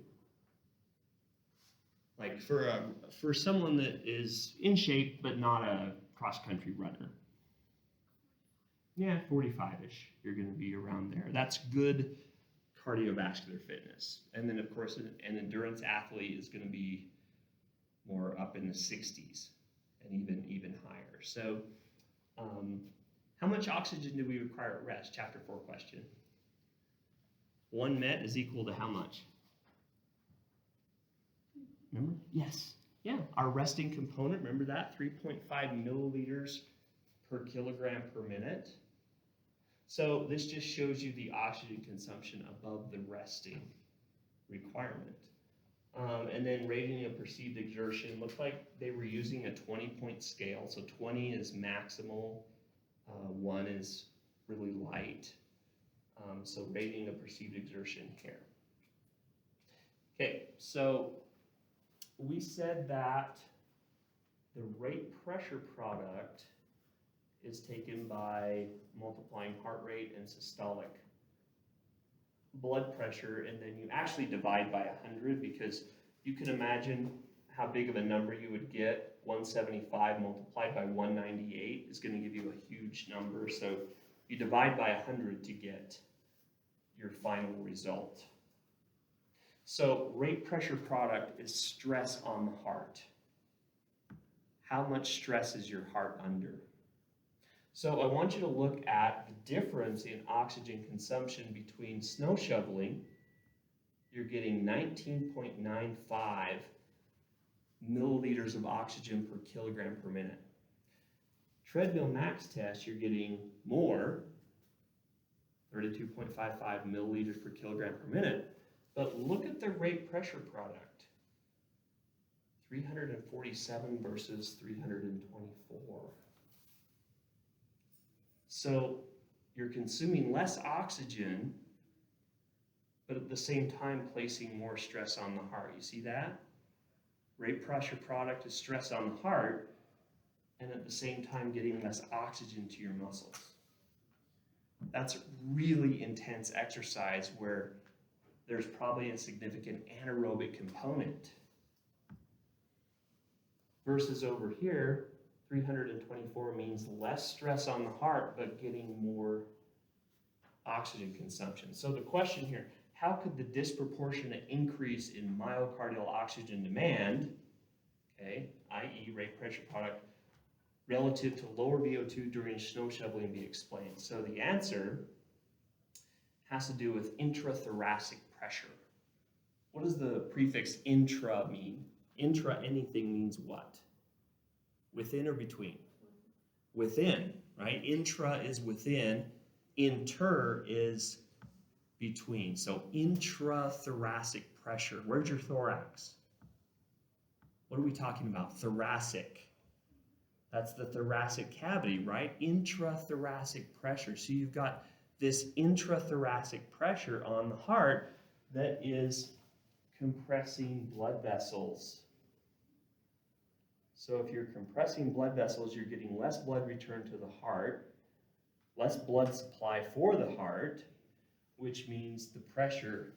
Like for someone that is in shape but not a cross-country runner. Yeah, 45-ish, you're going to be around there. That's good cardiovascular fitness. And then, of course, an endurance athlete is going to be more up in the 60s and even higher. So how much oxygen do we require at rest? Chapter 4 question. 1 met is equal to how much? Remember? Yes. Yeah, our resting component, remember that? 3.5 milliliters per kilogram per minute. So this just shows you the oxygen consumption above the resting requirement. And then rating of perceived exertion, looked like they were using a 20-point scale. So 20 is maximal, 1 is really light. So rating of perceived exertion here. Okay, so we said that the rate pressure product is taken by multiplying heart rate and systolic blood pressure, and then you actually divide by 100, because you can imagine how big of a number you would get. 175 multiplied by 198 is going to give you a huge number, so you divide by 100 to get your final result. So rate pressure product is stress on the heart. How much stress is your heart under? So I want you to look at the difference in oxygen consumption between snow shoveling. You're getting 19.95 milliliters of oxygen per kilogram per minute. Treadmill max test, you're getting more, 32.55 milliliters per kilogram per minute. But look at the rate pressure product. 347 versus 324. So you're consuming less oxygen, but at the same time placing more stress on the heart. You see that? Rate pressure product is stress on the heart, and at the same time getting less oxygen to your muscles. That's really intense exercise where there's probably a significant anaerobic component. Versus over here, 324 means less stress on the heart, but getting more oxygen consumption. So the question here, how could the disproportionate increase in myocardial oxygen demand, okay, i.e. rate pressure product, relative to lower VO2 during snow shoveling be explained? So the answer has to do with intrathoracic pressure. What does the prefix intra mean? Intra anything means what? Within or between? Within, right? Intra is within. Inter is between. So intrathoracic pressure. Where's your thorax? What are we talking about? Thoracic. That's the thoracic cavity, right? Intrathoracic pressure. So you've got this intrathoracic pressure on the heart that is compressing blood vessels. So if you're compressing blood vessels, you're getting less blood return to the heart, less blood supply for the heart, which means the pressure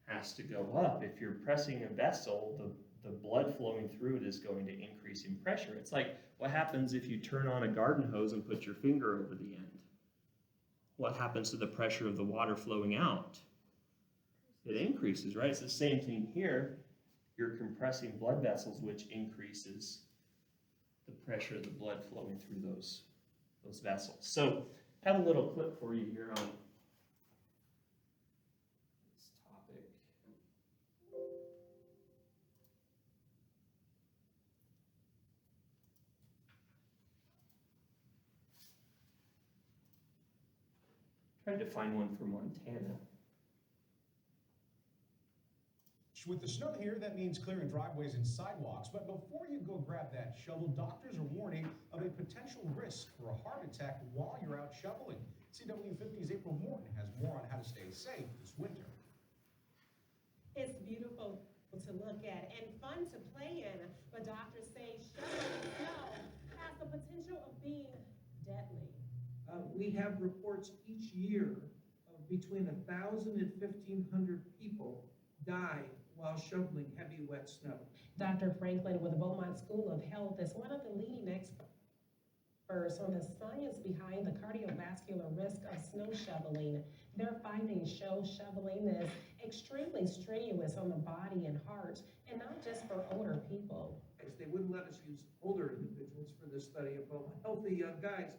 has to go up. If you're pressing a vessel, the blood flowing through it is going to increase in pressure. It's like what happens if you turn on a garden hose and put your finger over the end. What happens to the pressure of the water flowing out? It increases, right? It's the same thing here. You're compressing blood vessels, which increases the pressure of the blood flowing through those vessels. So I have a little clip for you here on this topic. Tried to find one for Montana. With the snow here, that means clearing driveways and sidewalks. But before you go grab that shovel, doctors are warning of a potential risk for a heart attack while you're out shoveling. CW50's April Morton has more on how to stay safe this winter. It's beautiful to look at and fun to play in, but doctors say shoveling snow has the potential of being deadly. We have reports each year of between 1,000 and 1,500 people die while shoveling heavy, wet snow. Dr. Franklin with the Beaumont School of Health is one of the leading experts on the science behind the cardiovascular risk of snow shoveling. Their findings show shoveling is extremely strenuous on the body and heart, and not just for older people. They wouldn't let us use older individuals for this study of healthy young guys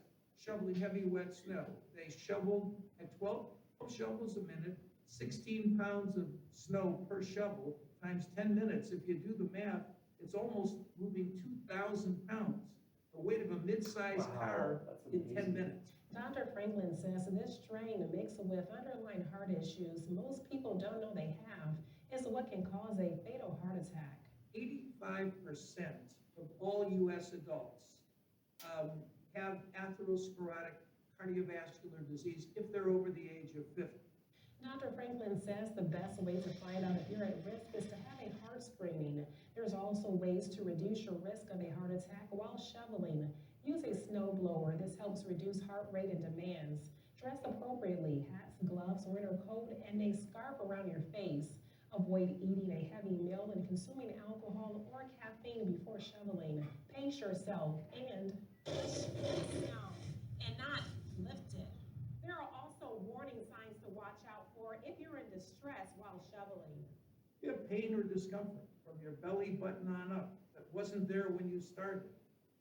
shoveling heavy, wet snow. They shoveled at 12 shovels a minute, 16 pounds of snow per shovel times 10 minutes. If you do the math, it's almost moving 2,000 pounds, the weight of a mid-sized car in 10 minutes. Dr. Franklin says this strain mixed with underlying heart issues most people don't know they have is what can cause a fatal heart attack. 85% of all U.S. adults have atherosclerotic cardiovascular disease if they're over the age of 50. Dr. Franklin says the best way to find out if you're at risk is to have a heart screening. There's also ways to reduce your risk of a heart attack while shoveling. Use a snow blower. This helps reduce heart rate and demands. Dress appropriately, hats, gloves, winter coat, and a scarf around your face. Avoid eating a heavy meal and consuming alcohol or caffeine before shoveling. Pace yourself and push the snow and not lift it. There are also warning signs to watch out for if you're in distress while shoveling. You have pain or discomfort from your belly button on up that wasn't there when you started.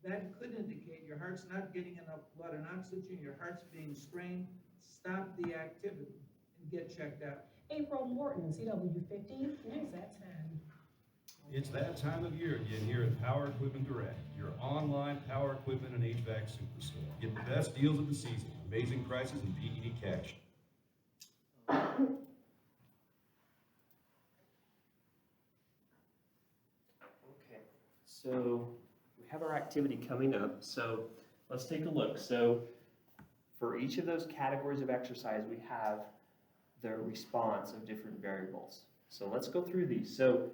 That could indicate your heart's not getting enough blood and oxygen, your heart's being strained. Stop the activity and get checked out. April Morton, CW50, News at 10. It's that time of year again here at Power Equipment Direct, your online power equipment and HVAC superstore. Get the best deals of the season, amazing prices, and PED cash. Okay, so we have our activity coming up, so let's take a look. So for each of those categories of exercise, we have the response of different variables. So let's go through these. So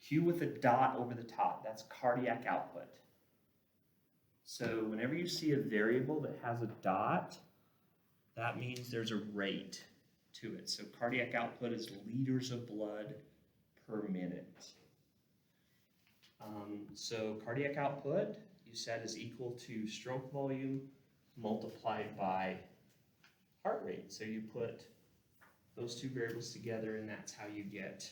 Q with a dot over the top, that's cardiac output. So whenever you see a variable that has a dot, that means there's a rate to it. So cardiac output is liters of blood per minute. So cardiac output, you said, is equal to stroke volume multiplied by heart rate. So you put those two variables together and that's how you get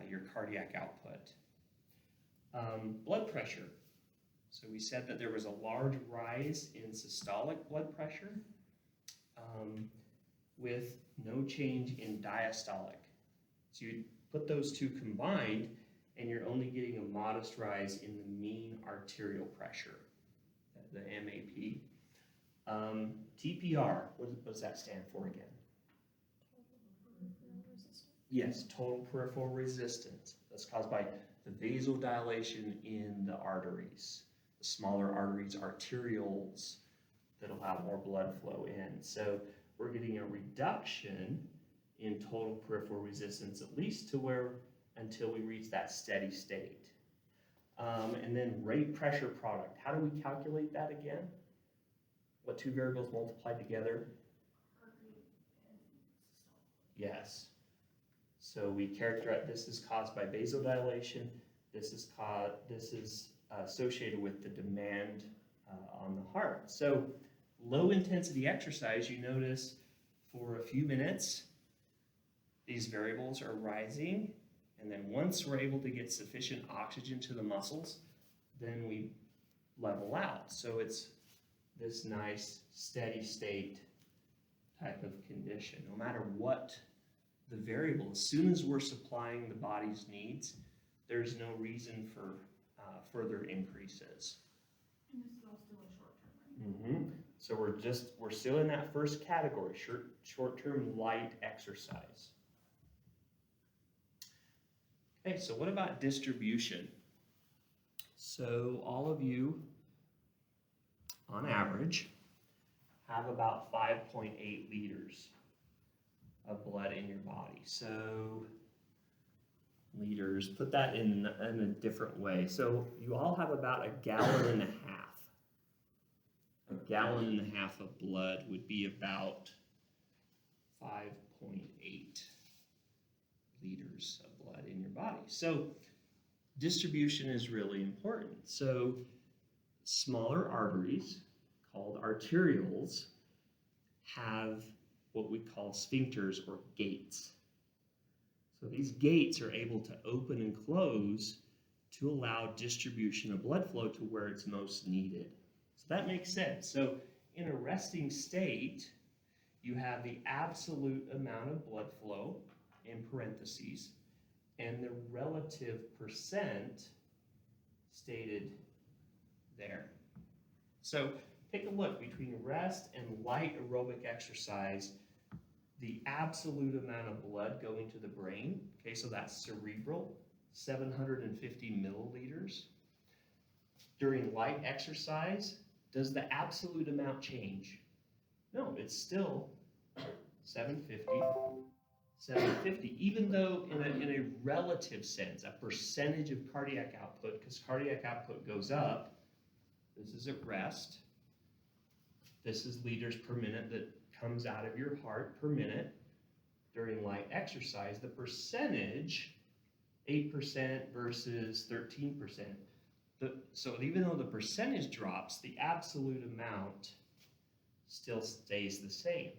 your cardiac output. Blood pressure. So we said that there was a large rise in systolic blood pressure with no change in diastolic. So you put those two combined and you're only getting a modest rise in the mean arterial pressure, the MAP. TPR, what does that stand for again? Yes, total peripheral resistance. That's caused by the vasodilation in the arteries. The smaller arteries, arterioles, that allow more blood flow in. So we're getting a reduction in total peripheral resistance, at least to where, until we reach that steady state. And then rate pressure product. How do we calculate that again? What two variables multiplied together? Heart rate and systolic. Yes. So we characterize, this is caused by vasodilation. This is associated with the demand on the heart. So low intensity exercise, you notice for a few minutes, these variables are rising. And then once we're able to get sufficient oxygen to the muscles, then we level out. So it's this nice steady state type of condition. No matter what the variable, as soon as we're supplying the body's needs, there's no reason for further increases. And this is all still in short term, right? So we're still in that first category, short-term light exercise. Okay, so what about distribution? So all of you, on average, have about 5.8 liters of blood in your body. So liters, put that in a different way. So you all have about a gallon and a half. A gallon and a half of blood would be about 5.8 liters of blood in your body. So distribution is really important. So smaller arteries, called arterioles, have what we call sphincters or gates. So these gates are able to open and close to allow distribution of blood flow to where it's most needed. So that makes sense. So in a resting state, you have the absolute amount of blood flow in parentheses and the relative percent stated there. So take a look between rest and light aerobic exercise, the absolute amount of blood going to the brain, okay, so that's cerebral, 750 milliliters. During light exercise, does the absolute amount change? No, it's still 750, even though in a relative sense, a percentage of cardiac output, because cardiac output goes up, this is at rest, this is liters per minute that comes out of your heart per minute. During light exercise, the percentage, 8% versus 13%. So even though the percentage drops, the absolute amount still stays the same.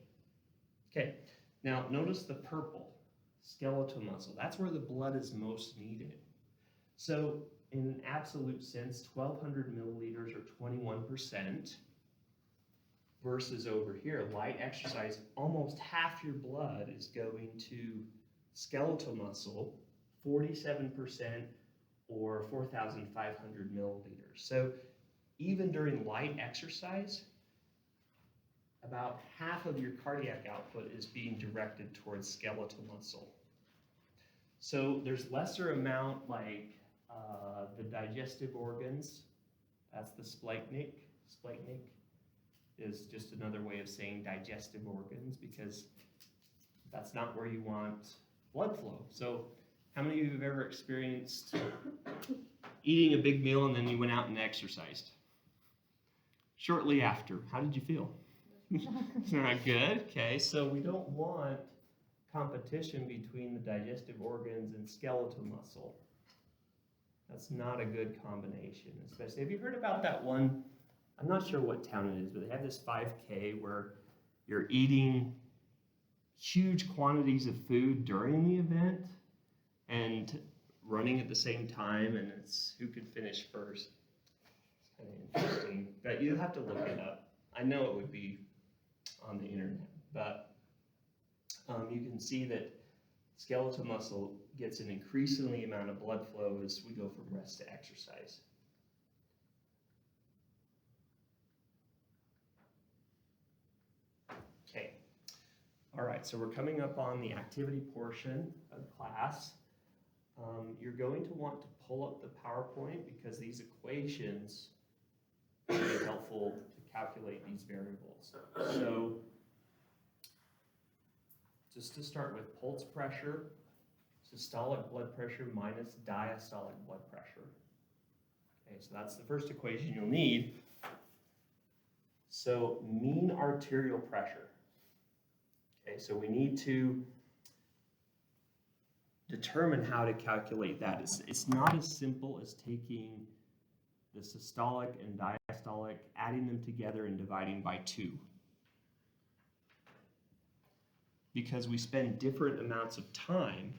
Okay, now notice the purple, skeletal muscle. That's where the blood is most needed. So in an absolute sense, 1,200 milliliters or 21%. Versus over here, light exercise, almost half your blood is going to skeletal muscle, 47% or 4,500 milliliters. So even during light exercise, about half of your cardiac output is being directed towards skeletal muscle. So there's lesser amount like the digestive organs, that's the splanchnic. Splanchnic is just another way of saying digestive organs because that's not where you want blood flow. So how many of you have ever experienced eating a big meal and then you went out and exercised? Shortly after, how did you feel? It's not good. Okay, so we don't want competition between the digestive organs and skeletal muscle. That's not a good combination, especially. Have you heard about that one? I'm not sure what town it is, but they have this 5K where you're eating huge quantities of food during the event and running at the same time, and it's who could finish first. It's kind of interesting, but you have to look it up. I know it would be on the internet, but you can see that skeletal muscle gets an increasingly amount of blood flow as we go from rest to exercise. Okay. All right, so we're coming up on the activity portion of class. You're going to want to pull up the PowerPoint because these equations will be helpful to calculate these variables. So just to start with, pulse pressure, systolic blood pressure minus diastolic blood pressure. Okay, so that's the first equation you'll need. So mean arterial pressure. Okay, so we need to determine how to calculate that. It's not as simple as taking the systolic and diastolic, adding them together and dividing by 2. Because we spend different amounts of time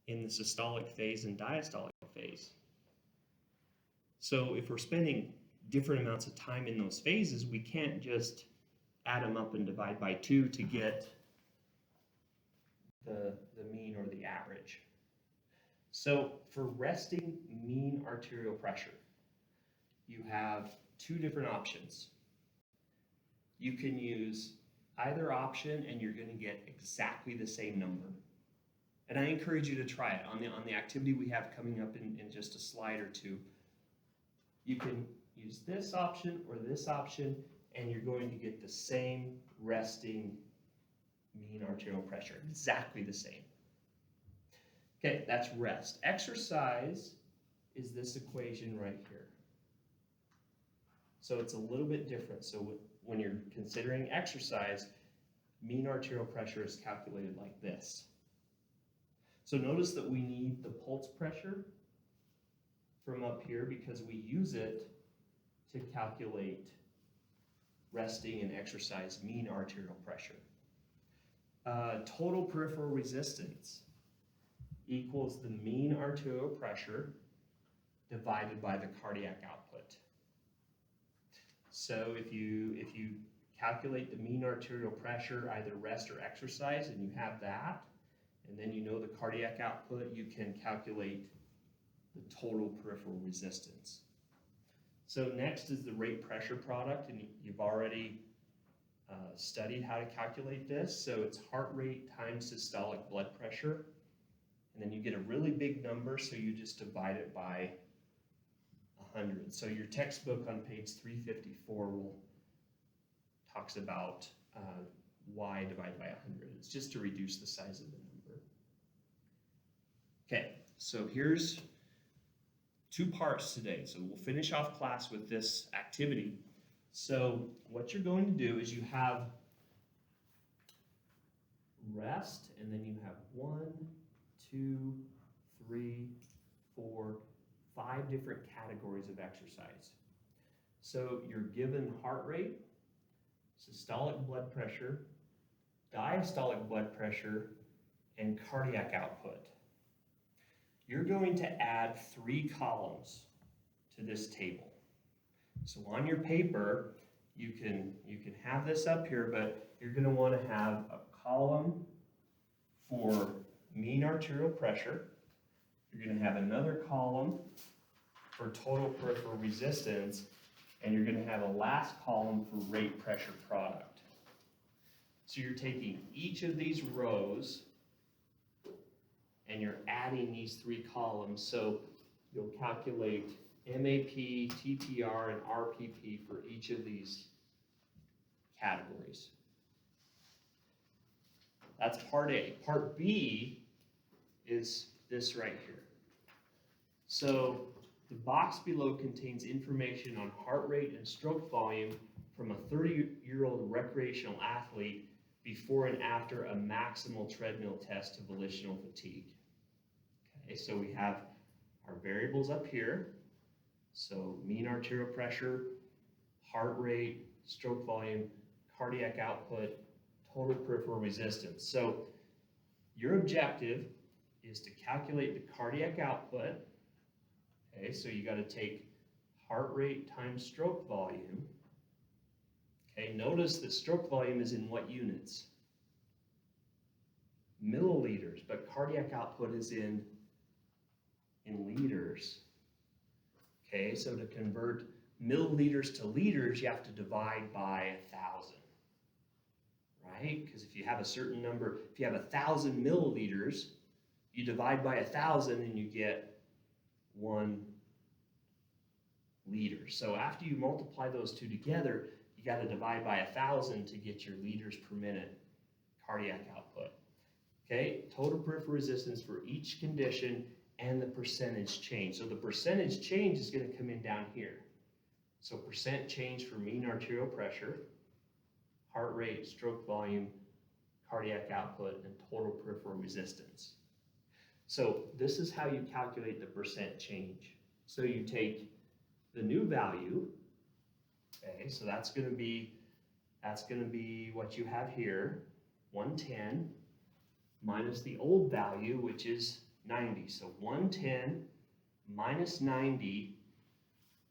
in the systolic phase and diastolic phase. So if we're spending different amounts of time in those phases, we can't just add them up and divide by 2 to get the mean or the average. So for resting mean arterial pressure, you have 2 different options. You can use either option and you're going to get exactly the same number. And I encourage you to try it on the activity we have coming up in just a slide or 2. You can use this option or this option and you're going to get the same resting mean arterial pressure, exactly the same. Okay, that's rest. Exercise is this equation right here. So it's a little bit different. So when you're considering exercise, mean arterial pressure is calculated like this. So notice that we need the pulse pressure from up here because we use it to calculate resting and exercise mean arterial pressure. Total peripheral resistance equals the mean arterial pressure divided by the cardiac output. So if you calculate the mean arterial pressure, either rest or exercise, and you have that, and then you know the cardiac output, you can calculate the total peripheral resistance. So next is the rate pressure product, and you've already studied how to calculate this. So it's heart rate times systolic blood pressure, and then you get a really big number, so you just divide it by 100. So your textbook on page 354 talks about y divided by 100. It's just to reduce the size of the number. Okay, so here's 2 parts today. So we'll finish off class with this activity. So what you're going to do is you have rest, and then you have 1, 2, 3, 4, 5 different categories of exercise. So you're given heart rate, systolic blood pressure, diastolic blood pressure, and cardiac output. You're going to add 3 columns to this table. So on your paper, you can have this up here, but you're going to want to have a column for mean arterial pressure. You're going to have another column for total peripheral resistance, and you're going to have a last column for rate pressure product. So you're taking each of these rows and you're adding these 3 columns. So you'll calculate MAP, TPR, and RPP for each of these categories. That's part A. Part B is this right here. So the box below contains information on heart rate and stroke volume from a 30-year-old recreational athlete before and after a maximal treadmill test to volitional fatigue. Okay, so we have our variables up here. So mean arterial pressure, heart rate, stroke volume, cardiac output, total peripheral resistance. So your objective is to calculate the cardiac output. Okay, so you got to take heart rate times stroke volume. Okay, notice that stroke volume is in what units? Milliliters, but cardiac output is in liters. Okay, so to convert milliliters to liters, you have to divide by 1,000, right? Because if you have a certain number, if you have 1,000 milliliters, you divide by 1,000 and you get 1 liter. So after you multiply those two together, you got to divide by 1,000 to get your liters per minute cardiac output. Okay, total peripheral resistance for each condition and the percentage change. So the percentage change is going to come in down here. So percent change for mean arterial pressure, heart rate, stroke volume, cardiac output, and total peripheral resistance. So this is how you calculate the percent change. So you take the new value, okay, so that's going to be what you have here, 110 minus the old value, which is 90. So 110 minus 90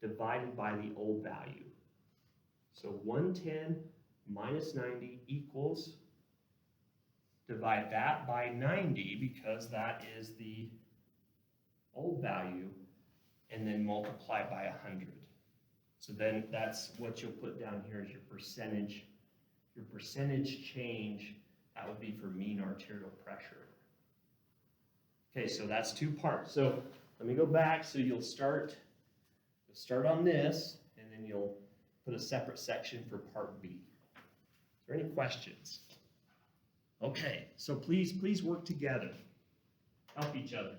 divided by the old value. So 110 minus 90 equals, divide that by 90 because that is the old value, and then multiply by 100. So then that's what you'll put down here as your percentage change. That would be for mean arterial pressure. Okay, so that's 2 parts. So let me go back. So you'll start on this, and then you'll put a separate section for part B. Is there any questions? Okay, so please work together. Help each other.